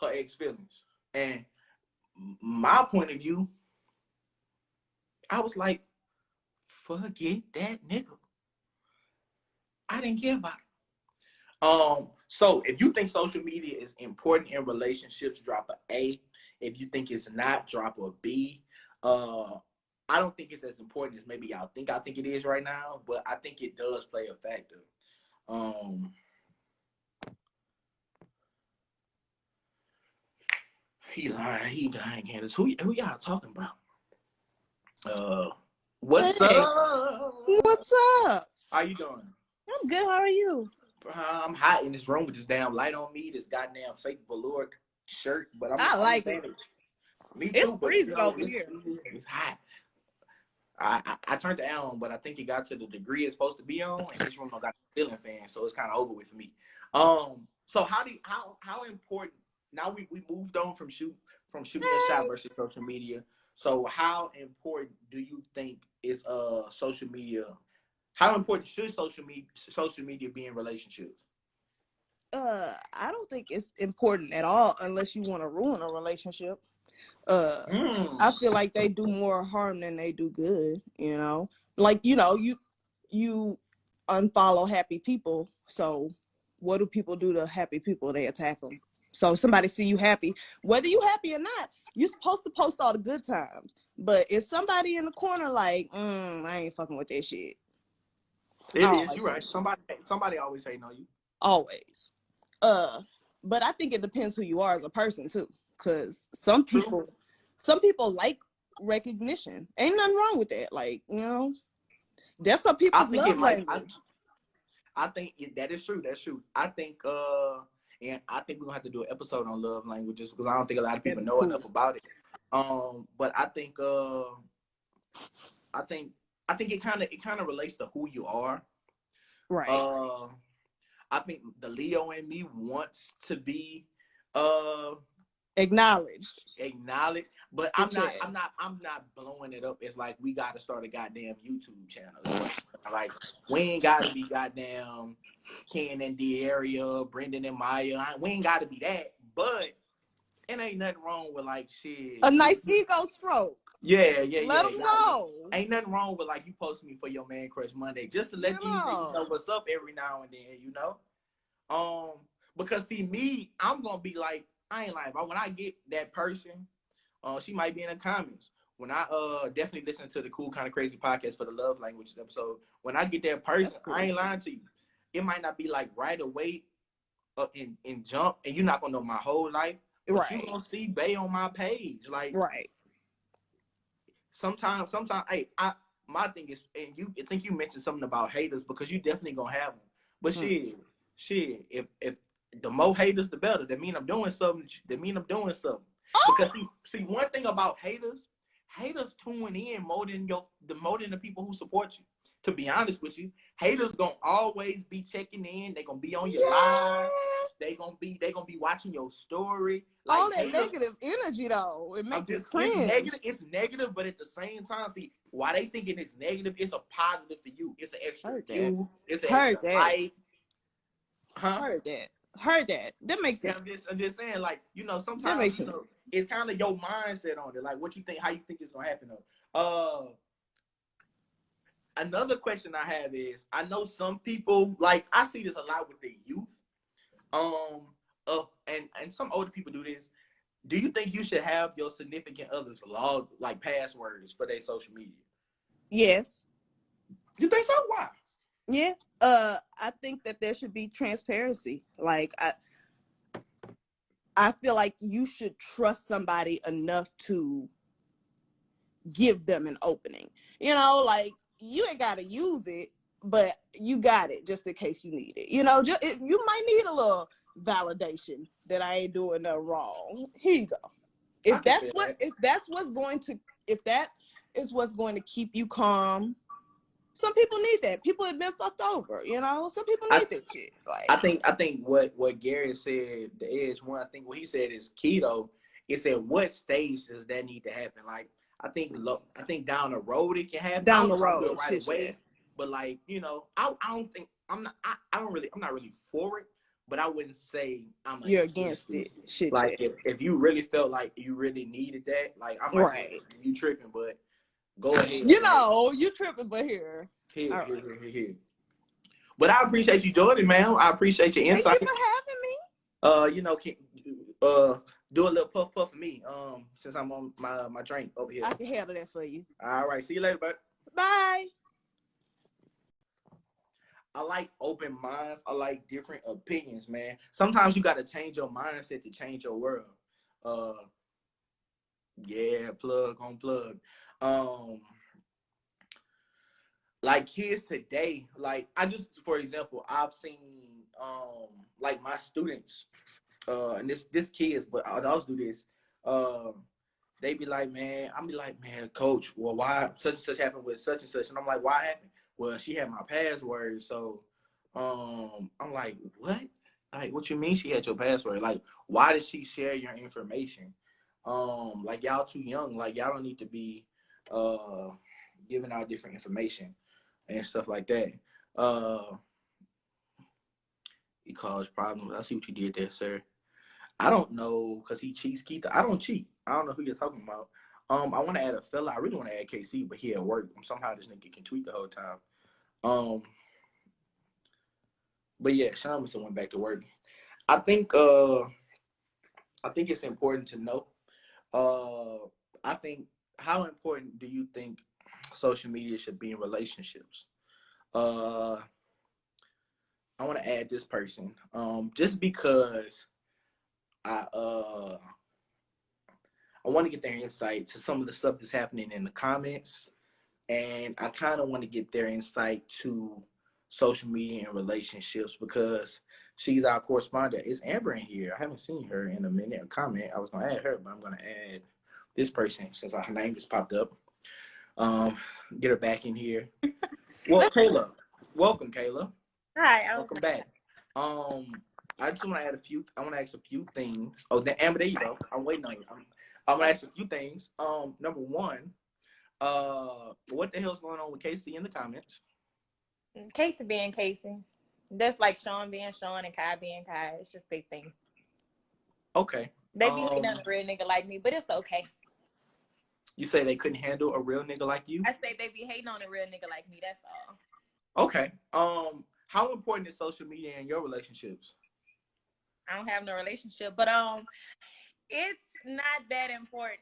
her ex feelings. And my point of view, I was like, forget that nigga. I didn't care about it. So if you think social media is important in relationships, drop a A. If you think it's not, drop a B. I don't think it's as important as maybe y'all think. I think it is right now, but I think it does play a factor. He lying, Candace. Who y'all talking about? What's up?
What's up?
How you doing?
I'm good. How are you?
I'm hot in this room with this damn light on me, this goddamn fake velour shirt, but
I like it.
Me too.
It's freezing over here.
It's hot. I turned the air on, but I think it got to the degree it's supposed to be on, and this room don't got a ceiling fan, so it's kind of over with for me. So how important? Now we moved on from shooting a shot versus social media. So how important do you think is social media? How important should social media be in relationships?
I don't think it's important at all unless you want to ruin a relationship. I feel like they do more harm than they do good, you know? Like, you unfollow happy people, so what do people do to happy people? They attack them. So if somebody see you happy, whether you happy or not, you're supposed to post all the good times. But if somebody in the corner like, I ain't fucking with that shit.
It is.
Like
You're right. Somebody always hating on you.
Always. But I think it depends who you are as a person too. Cause some people like recognition. Ain't nothing wrong with that. Like, that's some people's love language.
I think that is true. That's true. I think and I think we're gonna have to do an episode on love languages because I don't think a lot of people know enough about it. But I think it kind of relates to who you are.
Right.
I think the Leo in me wants to be
acknowledged,
but I'm not blowing it up. It's like we got to start a goddamn YouTube channel. Like we ain't got to be goddamn Ken and D'Aria, Brendan and Maya. We ain't got to be that, but it ain't nothing wrong with like shit.
A nice ego stroke.
Yeah.
Let them know.
Ain't nothing wrong with like you posting me for your Man Crush Monday just to let these niggas know what's up every now and then, because see me, I'm gonna be like, I ain't lying. But when I get that person, she might be in the comments. When I definitely listen to the Cool Kind of Crazy podcast for the love languages episode, when I get that person, cool. I ain't lying to you. It might not be like right away in jump, and you're not gonna know my whole life. But you gonna see Bay on my page, like Sometimes, hey, my thing is, and I think you mentioned something about haters because you definitely gonna have them. But shit, if the more haters, the better. That mean I'm doing something. Because see, one thing about haters tune in more than the people who support you. To be honest with you, haters gonna always be checking in. They gonna be on your live. They gonna be watching your story. Like,
all that negative energy though, it makes you cringe.
It's negative, but at the same time, see why they thinking it's negative. It's a positive for you. It's an extra view. It's an extra light.
Heard that. That makes sense.
I'm just saying, like, sometimes it's kind of your mindset on it, like what you think, how you think it's gonna happen. Another question I have is, I know some people, like I see this a lot with the youth, and some older people do this. Do you think you should have your significant others log like passwords for their social media?
Yes.
You think so? Why?
Yeah. I think that there should be transparency. Like I feel like you should trust somebody enough to give them an opening. Like you ain't gotta use it, but you got it just in case you need it. You might need a little validation that I ain't doing nothing wrong. Here you go. If that is what's going to keep you calm. Some people need that. People have been fucked over, Some people need that shit. Like,
I think what Gary said, the Edge one, I think what he said is key though. It said, what stage does that need to happen? Like, I think down the road it can happen.
Down the road,
right away. But like, I don't think I'm not really for it. But I wouldn't say
you're against it. Shit,
like if you really felt like you really needed that, like I might say you tripping, but go ahead.
You tripping, but here.
But I appreciate you joining, man. I appreciate your insight.
Thank you for having me.
Do a little puff for me. Since I'm on my drink over here.
I can handle that for you.
All right. See you later, bud.
Bye.
I like open minds. I like different opinions, man. Sometimes you got to change your mindset to change your world. Plug on plug. Like kids today, like for example, I've seen like my students, and this kids, but adults do this. They be like, man, coach, well, why such and such happened with such and such? And I'm like, why happened? Well, she had my password, so I'm like, what? Like, what you mean she had your password? Like, why did she share your information? Like, y'all too young. Like, y'all don't need to be giving out different information and stuff like that. It caused problems. I see what you did there, sir. I don't know, because he cheats, Keith. I don't cheat. I don't know who you're talking about. I want to add a fella. I really want to add KC, but he at work. Somehow this nigga can tweet the whole time. But yeah, Sean Winston went back to work. I think it's important to know. I think how important do you think social media should be in relationships? Uh, I want to add this person. Just because I uh I want to get their insight to some of the stuff that's happening in the comments, and I kind of want to get their insight to social media and relationships because she's our correspondent. Is Amber in here? I haven't seen her in a minute. A comment. I was gonna add her, but I'm gonna add this person since her name just popped up. Um, get her back in here. Well, Kayla, welcome, Kayla.
Hi,
Welcome back. I just want to add a few. I want to ask a few things. Oh, Amber, there you go. I'm waiting on you. I'm gonna ask a few things. Number one, what the hell's going on with Casey in the comments?
Casey being Casey. That's like Sean being Sean and Kai being Kai. It's just their thing.
Okay.
They be hating on a real nigga like me, but it's okay.
You say they couldn't handle a real nigga like you?
I say they be hating on a real nigga like me. That's all.
Okay. How important is social media in your relationships?
I don't have no relationship, but it's not that important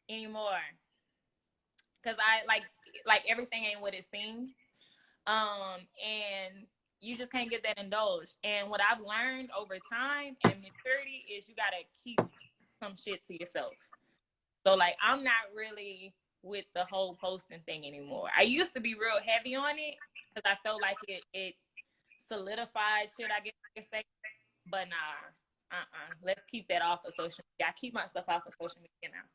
anymore. Cause I like everything ain't what it seems. And you just can't get that indulged. And what I've learned over time and maturity is you gotta keep some shit to yourself. So like I'm not really with the whole posting thing anymore. I used to be real heavy on it because I felt like it solidified shit, I guess you could say. But nah, let's keep that off of social media. I keep my stuff off of social media now.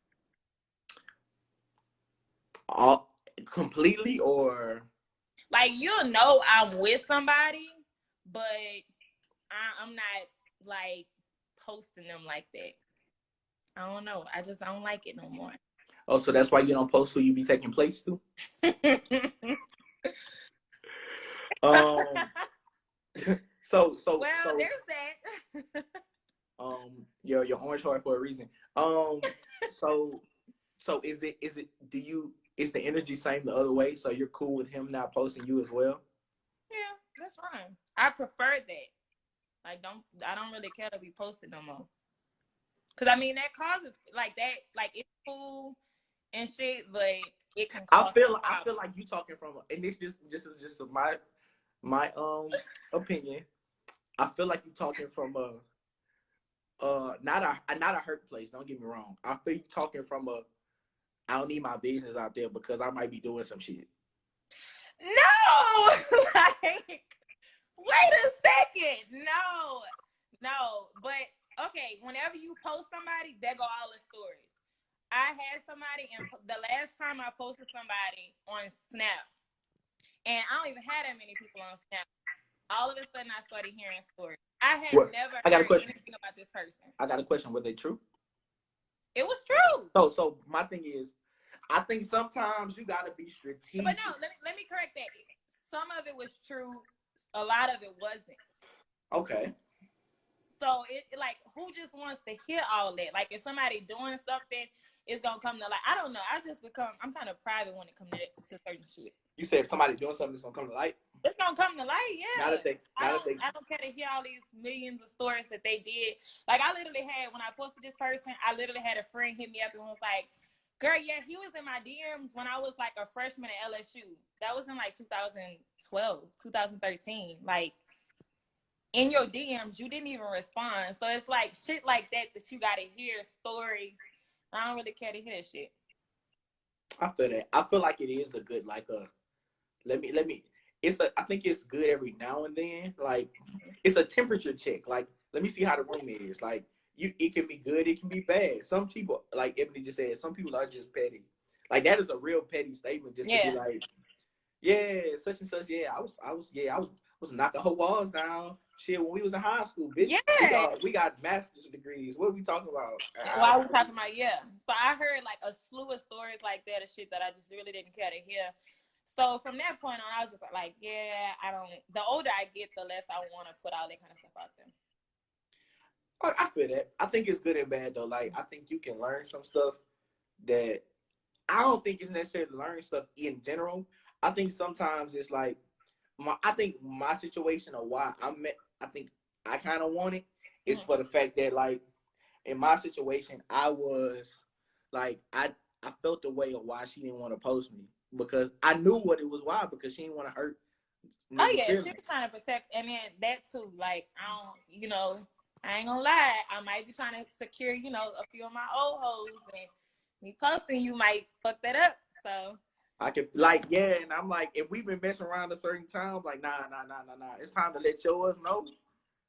All completely, or
like you'll know I'm with somebody, but I'm not like posting them like that. I don't know. I just don't like it no more.
Oh, so that's why you don't post who you be taking place to? So
there's that.
Your orange heart for a reason. So is the energy same the other way? So you're cool with him not posting you as well?
Yeah, that's fine. I prefer that. Like I don't really care to be posted no more. Cause I mean that causes like that, like it's cool and shit, but it can cause.
I feel like you talking from, and this is just my opinion. I feel like you talking from not a hurt place. Don't get me wrong. I feel you talking from I don't need my business out there because I might be doing some shit.
No, like wait a second. No, but okay. Whenever you post somebody, there go all the stories. I had somebody, and the last time I posted somebody on Snap, and I don't even have that many people on Snap. All of a sudden, I started hearing stories. I had never heard anything about this person.
I got a question. Were they true?
It was true.
So my thing is, I think sometimes you gotta be strategic.
But no, let me correct that. Some of it was true. A lot of it wasn't.
Okay.
So it like who just wants to hear all that? Like if somebody doing something, it's gonna come to light. I don't know. I'm kind of private when it comes to certain shit.
You said if somebody doing something, it's gonna come to light.
It's gonna come to light, yeah. I don't care to hear all these millions of stories that they did. Like I literally had when I posted this person, I literally had a friend hit me up and was like, "Girl, yeah, he was in my DMs when I was like a freshman at LSU. That was in like 2012, 2013. Like." In your DMs, you didn't even respond. So it's like shit like that you gotta hear stories. I don't really care to hear that shit.
I feel that. I feel like it is a good I think it's good every now and then. Like it's a temperature check. Like let me see how the room is. Like it can be good, it can be bad. Some people, like Ebony just said, some people are just petty. Like that is a real petty statement just to be like, yeah, such and such. Yeah, I was knocking her walls down. Shit, when we was in high school, bitch.
Yeah.
We got master's degrees. What are we talking about?
Well, I was talking about, So I heard like a slew of stories like that and shit that I just really didn't care to hear. So from that point on, I was just like, yeah, I don't. The older I get, the less I want to put all that kind of stuff out there.
I feel that. I think it's good and bad though. Like I think you can learn some stuff that I don't think it's necessary to learn stuff in general. I think sometimes it's like my situation or why I think I kind of want it is for the fact that like in my situation I was like I I felt the way of why she didn't want to post me because I knew what it was. Why? Because she didn't want to hurt.
Oh yeah, she was trying to protect, and then that too. Like I ain't gonna lie. I might be trying to secure, a few of my old hoes, and me posting you might fuck that up. So
I could and I'm like, if we've been messing around a certain time, like nah. It's time to let yours know.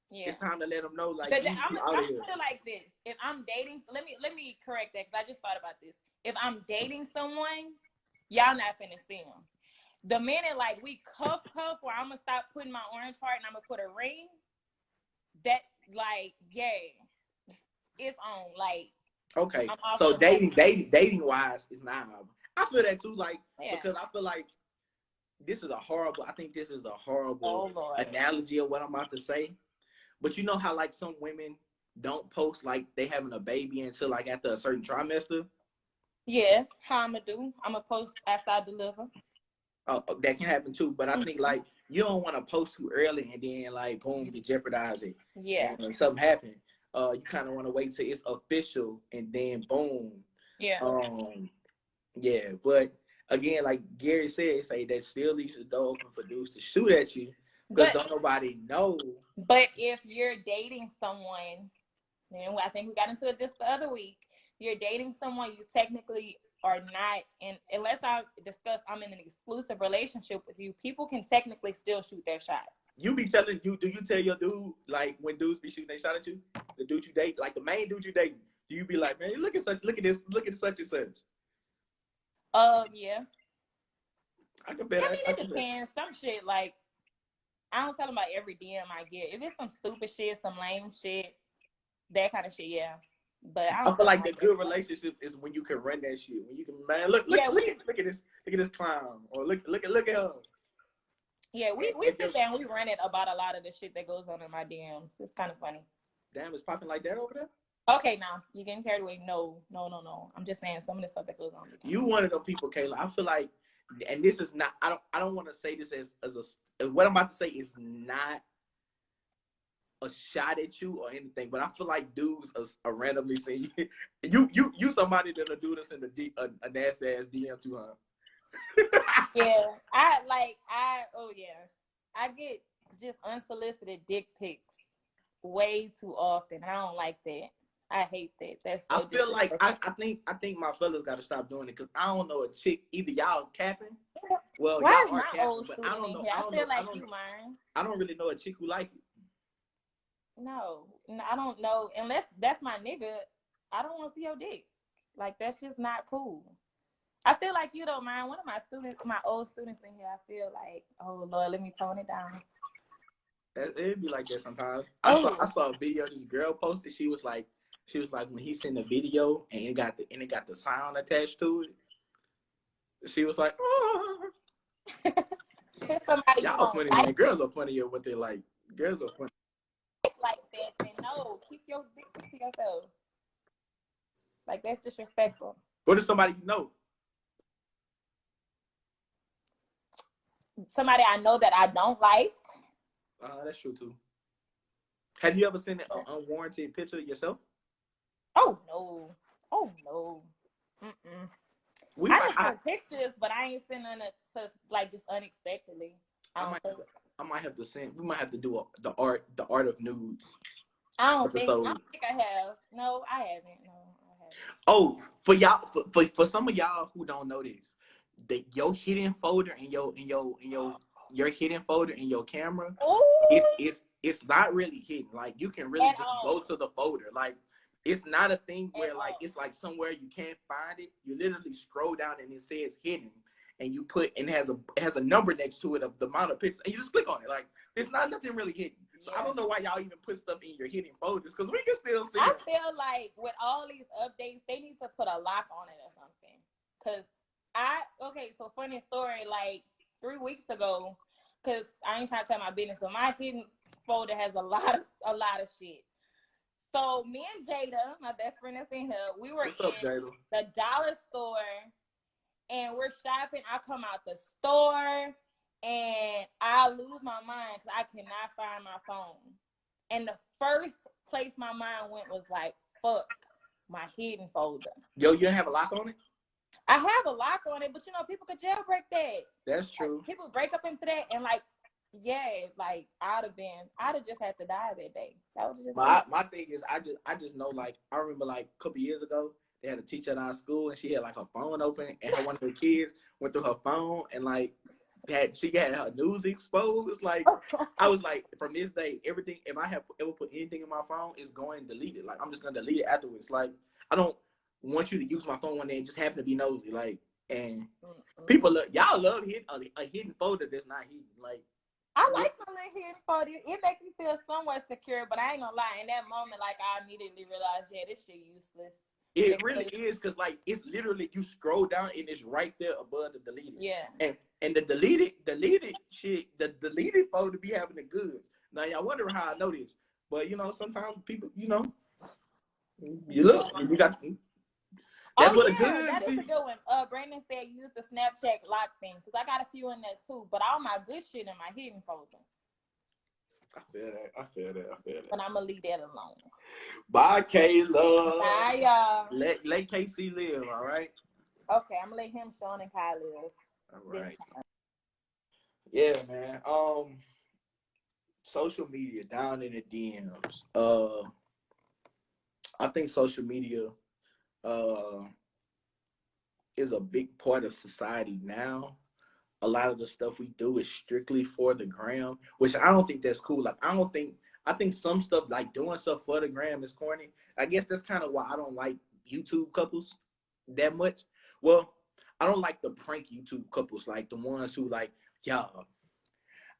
Yeah. It's time to let them know, like,
I'm gonna put it like this: if I'm dating, let me correct that because I just thought about this. If I'm dating someone, y'all not finna see them. The minute like we cuff, where I'm gonna stop putting my orange heart and I'm gonna put a ring. That like, it's on. Like,
okay. So dating wise is not. I feel that too, like because I feel like this is a horrible. I think this is a horrible analogy of what I'm about to say. But you know how like some women don't post like they having a baby until like after a certain trimester?
Yeah, how I'm gonna post after I deliver.
Oh, that can happen too. But I think like you don't want to post too early and then like boom, you jeopardize it.
Yeah.
And something happened. You kind of want to wait till it's official and then boom.
Yeah.
Yeah, but again, like Gary said, say that still leaves the door open for dudes to shoot at you because don't nobody know.
But if you're dating someone, and I think we got into it this the other week, you're dating someone you technically are not, and unless I discuss I'm in an exclusive relationship with you, people can technically still shoot their shot.
You be telling do you tell your dude like when dudes be shooting their shot at you, the dude you date, like the main dude you date, do you be like, man, look at such and such?
Yeah.
I can bet.
I mean, it depends. Some shit like I don't tell them about every DM I get. If it's some stupid shit, some lame shit, that kind of shit, yeah. But I
feel like the good relationship is when you can run that shit. When you can, man, look at this clown, or look at her.
Yeah, we sit there and we run it about a lot of the shit that goes on in my DMs. It's kind of funny.
Damn, it's popping like that over there?
Okay, now you're getting carried away. No. I'm just saying some of the stuff that goes on.
You one of them people, Kayla. I feel like, and this is not. I don't want to say this as what I'm about to say is not a shot at you or anything, but I feel like dudes are randomly saying you somebody that'll do this in a nasty ass DM to her.
Yeah, I get just unsolicited dick pics way too often. I don't like that. I hate that. That's so
I feel like I think my fellas got to stop doing it because I don't know a chick. Either y'all capping. Well,
why
y'all
is
are
my
capping,
old
but
student
I don't know.
I feel like you, Myron.
I don't really know a chick who like it.
No, I don't know. Unless that's my nigga, I don't want to see your dick. Like that's just not cool. I feel like you don't mind. One of my old students in here, I feel like, oh Lord, let me tone it down.
It'd be like that sometimes. I saw a video this girl posted. She was like when he sent a video and it got the sound attached to it. She was like, oh. Y'all funny, man. Girls are funny at what they like. Girls are funny.
Like that, then no, keep your dick to yourself. Like that's disrespectful.
What is somebody you know?
Somebody I know that I don't like.
That's true too. Have you ever seen an unwarranted picture of yourself?
Oh no. Mm-mm. I just send pictures, but I ain't sending it to like just unexpectedly.
I might have to send. We might have to do the art of nudes.
I don't think I have. No, I haven't.
Oh, for y'all, for some of y'all who don't know this, your hidden folder in your hidden folder in your camera, it's not really hidden. Like you can really just go to the folder. Like it's not a thing where like it's like somewhere you can't find it. You literally scroll down and it says hidden, and you put and it has a number next to it of the amount of pixels, and you just click on it. Like it's not nothing really hidden. So I don't know why y'all even put stuff in your hidden folders because we can still see it.
I feel like with all these updates, they need to put a lock on it or something. Cause so funny story, like 3 weeks ago, cause I ain't trying to tell my business, but my hidden folder has a lot of shit. So me and Jada, my best friend that's in here, we were the dollar store and we're shopping. I come out the store and I lose my mind because I cannot find my phone. And the first place my mind went was like, fuck, my hidden folder.
Yo, you didn't have a lock on it?
I have a lock on it, but you know, people could jailbreak that.
That's true.
Like, people break up into that, and like, yeah, like I'd have just had to die that day. That was just
my thing is, I just know, like, I remember like a couple years ago, they had a teacher at our school, and she had like her phone open, and one of her kids went through her phone, and like she had her news exposed. Like, I was like, from this day, everything, if I have ever put anything in my phone, is going deleted. Like, I'm just gonna delete it afterwards. Like, I don't want you to use my phone one day and just happen to be nosy. Like, and people y'all love a hidden folder that's not hidden. Like,
I like my little hidden folder. It makes me feel somewhat secure, but I ain't gonna lie. In that moment, like, I immediately realized, yeah, this shit useless.
It really is, because like, it's literally, you scroll down and it's right there above the deleted.
Yeah.
And the deleted shit, the deleted folder be having the goods. Now y'all wondering how I know this, but you know, sometimes people, you know, you look, you got. That's what the goods.
That is a good one. Brandon said use the Snapchat lock thing, because I got a few in there too, but all my good shit in my hidden folder.
I feel that.
But I'm gonna leave that alone.
Bye, Kayla.
Bye, y'all.
Let KC live, all right?
Okay, I'm gonna let him, Sean, and Kyle live.
All right. Yeah, man. Social media, down in the DMs. I think social media is a big part of society now. A lot of the stuff we do is strictly for the gram, which I don't think that's cool. Like, I think some stuff, like doing stuff for the gram, is corny. I guess that's kind of why I don't like YouTube couples that much. Well, I don't like the prank YouTube couples, like the ones who like, y'all,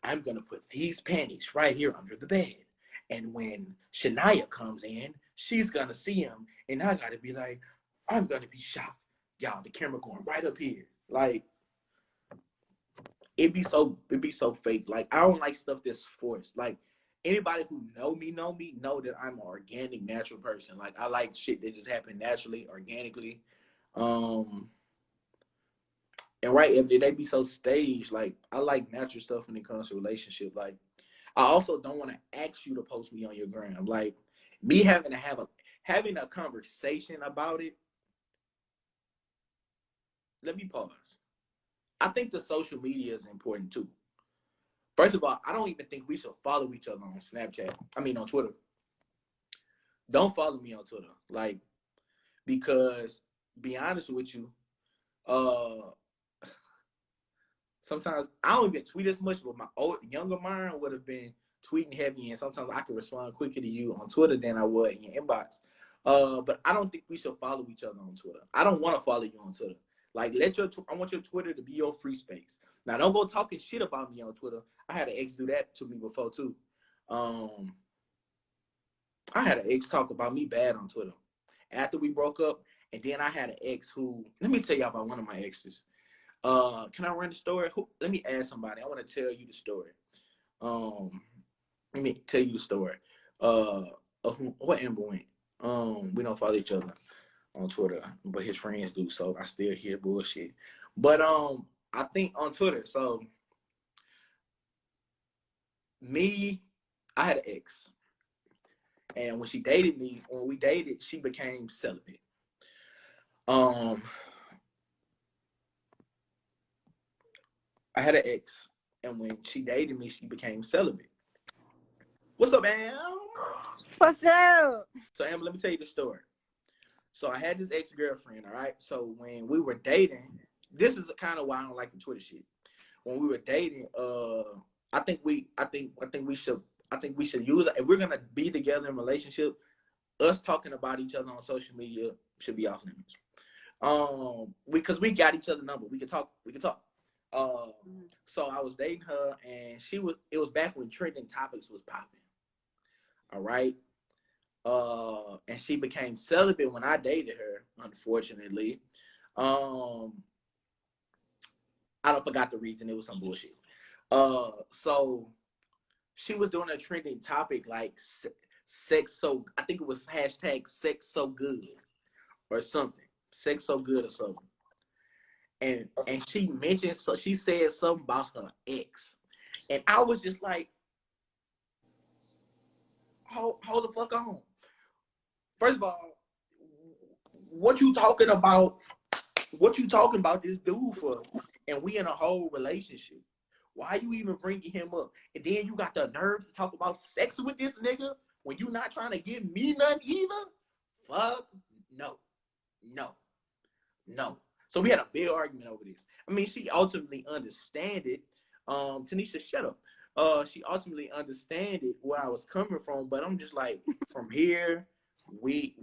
I'm gonna put these panties right here under the bed, and when Shania comes in, she's gonna see him, and I gotta be like, I'm gonna be shocked. Y'all, the camera going right up here. Like, it'd be so fake. Like, I don't like stuff that's forced. Like, anybody who know me know that I'm an organic, natural person. Like, I like shit that just happen naturally, organically. And right, they be so staged. Like, I like natural stuff when it comes to relationship. Like, I also don't want to ask you to post me on your gram. Like, me having a conversation about it. Let me pause. I think the social media is important too. First of all, I don't even think we should follow each other on Snapchat. I mean, on Twitter. Don't follow me on Twitter. Like, because, be honest with you, sometimes I don't even tweet as much, but my younger Myron would have been tweeting heavy, and sometimes I can respond quicker to you on Twitter than I would in your inbox. But I don't think we should follow each other on Twitter. I don't want to follow you on Twitter. Like, I want your Twitter to be your free space. Now, don't go talking shit about me on Twitter. I had an ex do that to me before too. I had an ex talk about me bad on Twitter after we broke up, and then I had an ex who, let me tell you about one of my exes. Can I run the story? Let me ask somebody. I want to tell you the story. Let me tell you the story. What Amber went. We don't follow each other on Twitter, but his friends do, so I still hear bullshit. But I think on Twitter, so I had an ex, and when we dated, she became celibate. I had an ex, and when she dated me, she became celibate. What's up, Am?
What's up?
So, Am, let me tell you the story. So I had this ex-girlfriend, all right? So when we were dating, this is kind of why I don't like the Twitter shit. When we were dating, I think we should use it. If we're gonna be together in a relationship, us talking about each other on social media should be off limits. Because we got each other's number. We could talk. So I was dating her, and it was back when trending topics was popping. All right. And she became celibate when I dated her, unfortunately. I don't forgot the reason. It was some bullshit. So she was doing a trending topic like sex so, I think it was hashtag sex so good or something. Sex so good or something. And she mentioned, so she said something about her ex. And I was just like, hold the fuck on. First of all, what you talking about What you talking about this dude for? And we in a whole relationship. Why you even bringing him up? And then you got the nerve to talk about sex with this nigga when you not trying to give me none either? Fuck no. No. No. So we had a big argument over this. I mean, she ultimately understand it. Tanisha, shut up. She ultimately understand it where I was coming from, but I'm just like, from here, we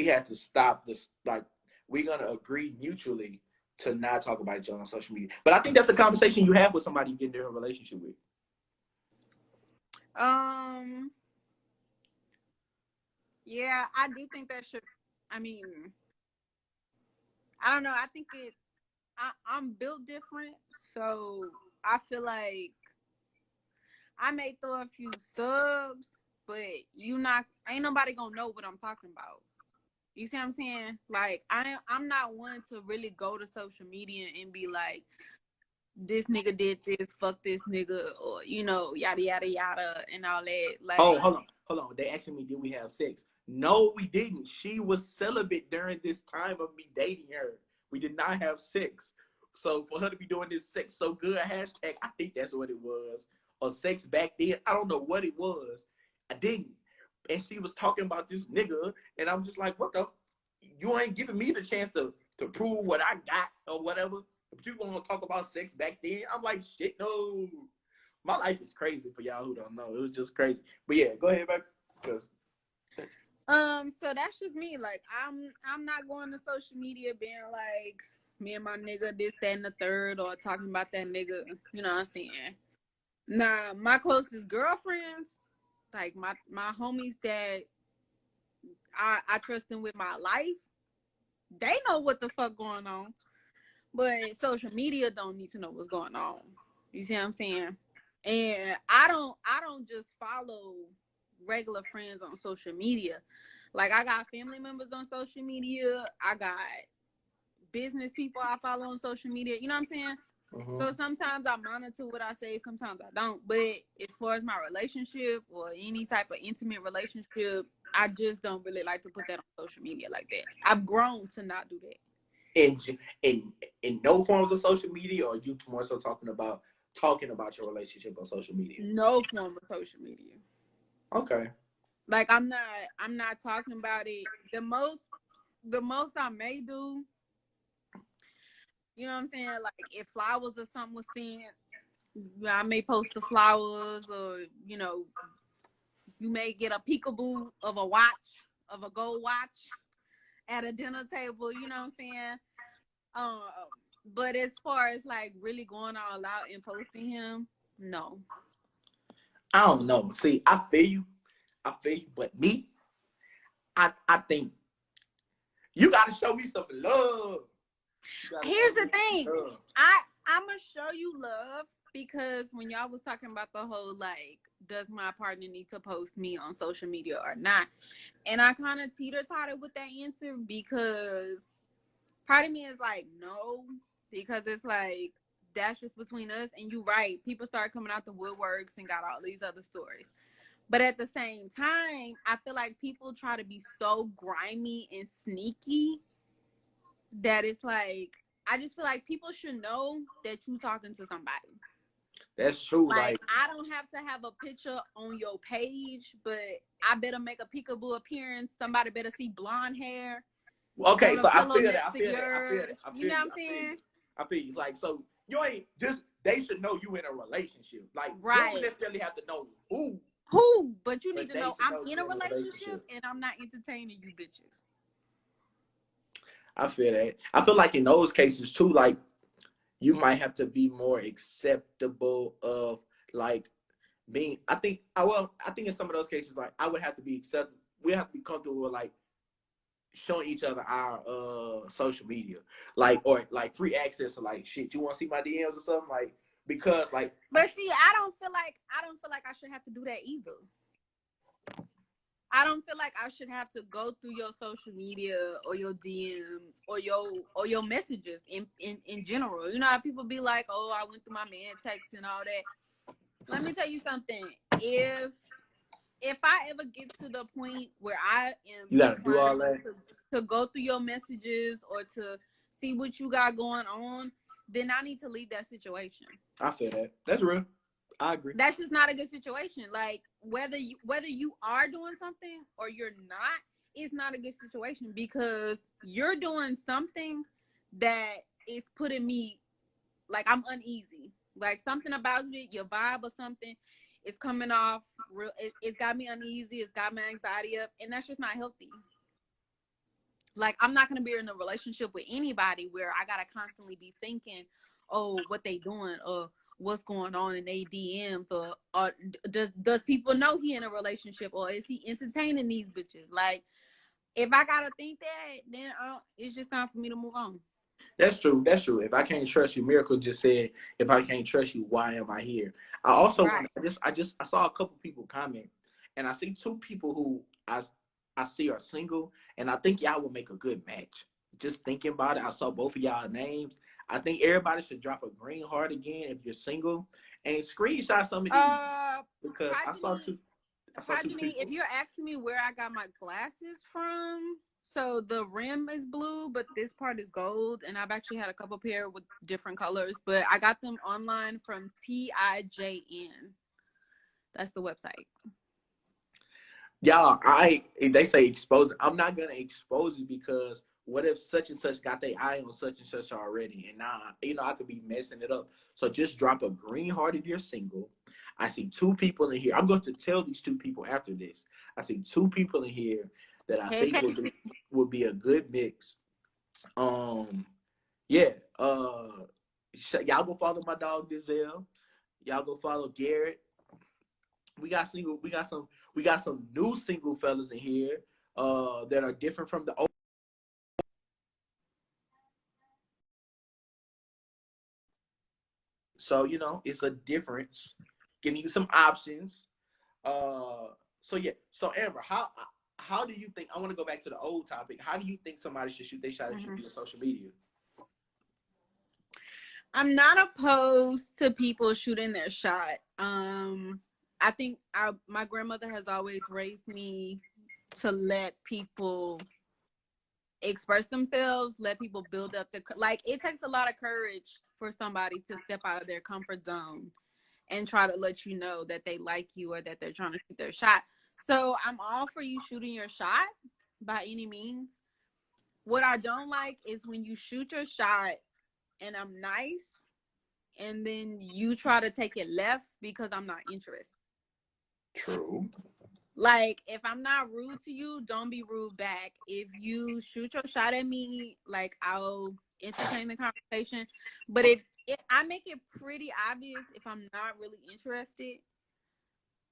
had to stop this. Like, we're gonna agree mutually to not talk about each other on social media. But I think that's a conversation you have with somebody you get into a relationship with.
Yeah, I do think that should. I mean, I don't know. I think I'm built different, so I feel like I may throw a few subs, but ain't nobody gonna know what I'm talking about. You see what I'm saying? Like, I'm not one to really go to social media and be like, this nigga did this, fuck this nigga, or, you know, yada, yada, yada, and all that. Like,
oh, hold on. They asking me, did we have sex? No, we didn't. She was celibate during this time of me dating her. We did not have sex. So for her to be doing this sex so good hashtag, I think that's what it was. Or sex back then. I don't know what it was. I didn't. And she was talking about this nigga, and I'm just like, what the? You ain't giving me the chance to prove what I got or whatever. But you want to talk about sex back then? I'm like, shit, no. My life is crazy for y'all who don't know. It was just crazy. But yeah, go ahead, back.
So that's just me. Like, I'm not going to social media being like, me and my nigga this, that, and the third, or talking about that nigga. You know what I'm saying? Nah, my closest girlfriends, like my homies that I trust them with my life, they know what the fuck going on. But social media don't need to know what's going on. You see what I'm saying? And I don't just follow regular friends on social media. Like, I got family members on social media. I got business people I follow on social media. You know what I'm saying?
Mm-hmm.
So sometimes I monitor what I say, sometimes I don't. But as far as my relationship or any type of intimate relationship, I just don't really like to put that on social media like that. I've grown to not do that.
In no forms of social media, or you more so talking about your relationship on social media?
No form of social media.
Okay.
Like, I'm not talking about it. The most I may do, you know what I'm saying? Like, if flowers or something was sent, I may post the flowers, or, you know, you may get a peekaboo of a watch, of a gold watch at a dinner table, you know what I'm saying? But as far as like really going all out and posting him, no.
I don't know. See, I feel you, but me, I think you gotta show me some love.
Here's the thing. I'm gonna show you love because when y'all was talking about the whole, like, does my partner need to post me on social media or not? And I kind of teeter-totted with that answer because part of me is like, no, because it's like, that's just between us. And you're right. People start coming out the woodworks and got all these other stories. But at the same time, I feel like people try to be so grimy and sneaky that it's like, I just feel like people should know that you're talking to somebody.
That's true.
Like, I don't have to have a picture on your page, but I better make a peekaboo appearance. Somebody better see blonde hair.
Okay, so I feel that.
You know what I'm saying?
I feel you. Like, so you ain't just, they should know you in a relationship. Like,
right.
You don't necessarily have to know who,
but you need to know I'm in a relationship and I'm not entertaining you bitches.
I feel that. I feel like in those cases too, like, you might have to be more acceptable of, like, being, I think in some of those cases, like, I would have to be acceptable. We have to be comfortable with, like, showing each other our social media, like, or like free access to, like, shit, you want to see my DMs or something, like, because, like.
But see, I don't feel like I should have to do that either. I don't feel like I should have to go through your social media or your DMs or your messages in general. You know how people be like, oh, I went through my man text and all that. Let me tell you something. If I ever get to the point where I am,
you gotta do all that
to go through your messages or to see what you got going on, then I need to leave that situation.
I feel that. That's real. I agree.
That's just not a good situation. Like whether you are doing something or you're not, it's not a good situation because you're doing something that is putting me like I'm uneasy. Like something about it, your vibe or something, is coming off real. It's got me uneasy. It's got my anxiety up, and that's just not healthy. Like I'm not gonna be in a relationship with anybody where I gotta constantly be thinking, oh, what they doing or what's going on in their DMs or does people know he in a relationship or is he entertaining these bitches? Like if I gotta think that, then it's just time for me to move on.
That's true. That's true. If I can't trust you, Miracle just said, if I can't trust you, why am I here? I also
Right.
I saw a couple people comment, and I see two people who I see are single, and I think y'all will make a good match. Just thinking about it, I saw both of y'all names. I think everybody should drop a green heart again if you're single, and screenshot some of these because I saw two
Progeny,
people.
if you're asking me where I got my glasses from, so the rim is blue, but this part is gold, and I've actually had a couple pair with different colors, but I got them online from TIJN. That's the website.
Y'all, they say expose it. I'm not gonna expose it because what if such and such got their eye on such and such already, and now I could be messing it up. So just drop a green heart if you're single. I see two people in here. I'm going to tell these two people after this. I see two people in here that I think would be a good mix. Yeah. Y'all go follow my dog Giselle. Y'all go follow Garrett. We got some new single fellas in here that are different from the old. So it's a difference. Giving you some options. So yeah. So Amber, how do you think? I want to go back to the old topic. How do you think somebody should shoot their shot if you be on social media?
I'm not opposed to people shooting their shot. I think my grandmother has always raised me to let people express themselves, let people build up it takes a lot of courage for somebody to step out of their comfort zone and try to let you know that they like you or that they're trying to shoot their shot. So I'm all for you shooting your shot by any means. What I don't like is when you shoot your shot and I'm nice and then you try to take it left because I'm not interested.
True.
Like, if I'm not rude to you, don't be rude back. If you shoot your shot at me, like, I'll entertain the conversation. But if I make it pretty obvious if I'm not really interested,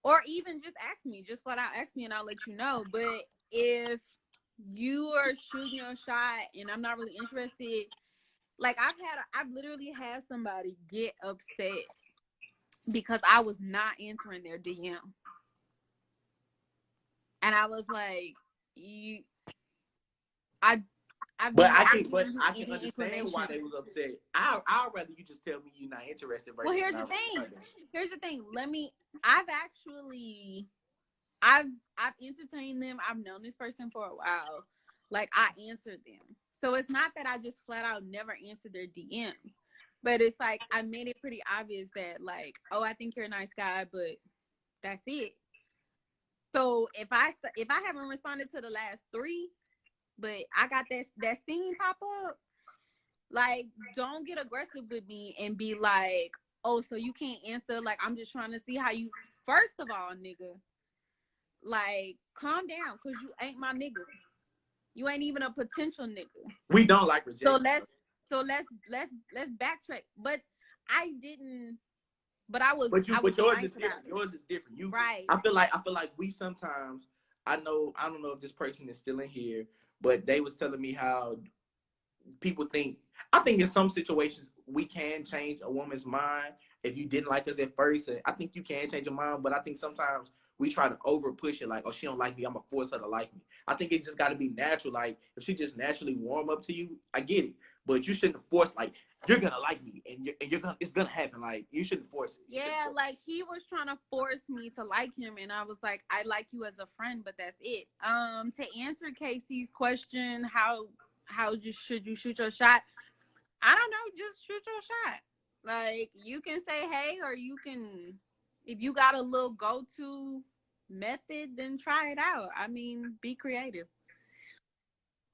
or even just ask me, just flat out ask me and I'll let you know. But if you are shooting your shot and I'm not really interested, like I've literally had somebody get upset because I was not answering their DM. And I was like, I
can understand why they was upset. I'd rather you just tell me you're not interested.
Well, here's the thing. I've entertained them. I've known this person for a while. Like, I answered them. So it's not that I just flat out never answered their DMs. But it's like I made it pretty obvious that, like, oh, I think you're a nice guy, but that's it. So if I haven't responded to the last 3, but I got that scene pop up, like, don't get aggressive with me and be like, oh, so you can't answer. Like, I'm just trying to see how you. First of all, nigga, like, calm down, cause you ain't my nigga. You ain't even a potential nigga.
We don't like rejection.
So let's backtrack. But I didn't. But I was.
But yours
nice
is different. Yours is different.
Right.
I feel like we sometimes. I don't know if this person is still in here, but they was telling me how people think. I think in some situations we can change a woman's mind. If you didn't like us at first, I think you can change your mind. But I think sometimes we try to over push it. Like, oh, she don't like me, I'm gonna force her to like me. I think it just got to be natural. Like, if she just naturally warm up to you, I get it. But you shouldn't force, like, you're gonna like me and it's gonna happen. Like, you shouldn't force it.
Yeah, like, he was trying to force me to like him, and I was like, I like you as a friend, but that's it. To answer Casey's question, how should you shoot your shot? I don't know, just shoot your shot. Like, you can say hey, or you can, if you got a little go-to method, then try it out. I mean, be creative.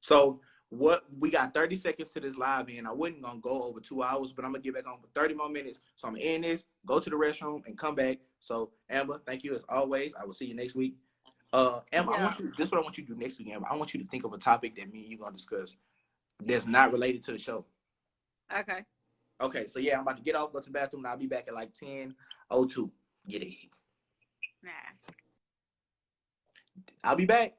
So what we got 30 seconds to this live in. I wasn't gonna go over 2 hours, but I'm gonna get back on for 30 more minutes. So I'm gonna end this, go to the restroom, and come back. So Amber, thank you as always. I will see you next week. Amber, I want you. This is what I want you to do next week, Amber. I want you to think of a topic that me and you gonna discuss that's not related to the show.
Okay.
Okay. So yeah, I'm about to get off, go to the bathroom, and I'll be back at like 10:02. Get it.
Nah.
I'll be back.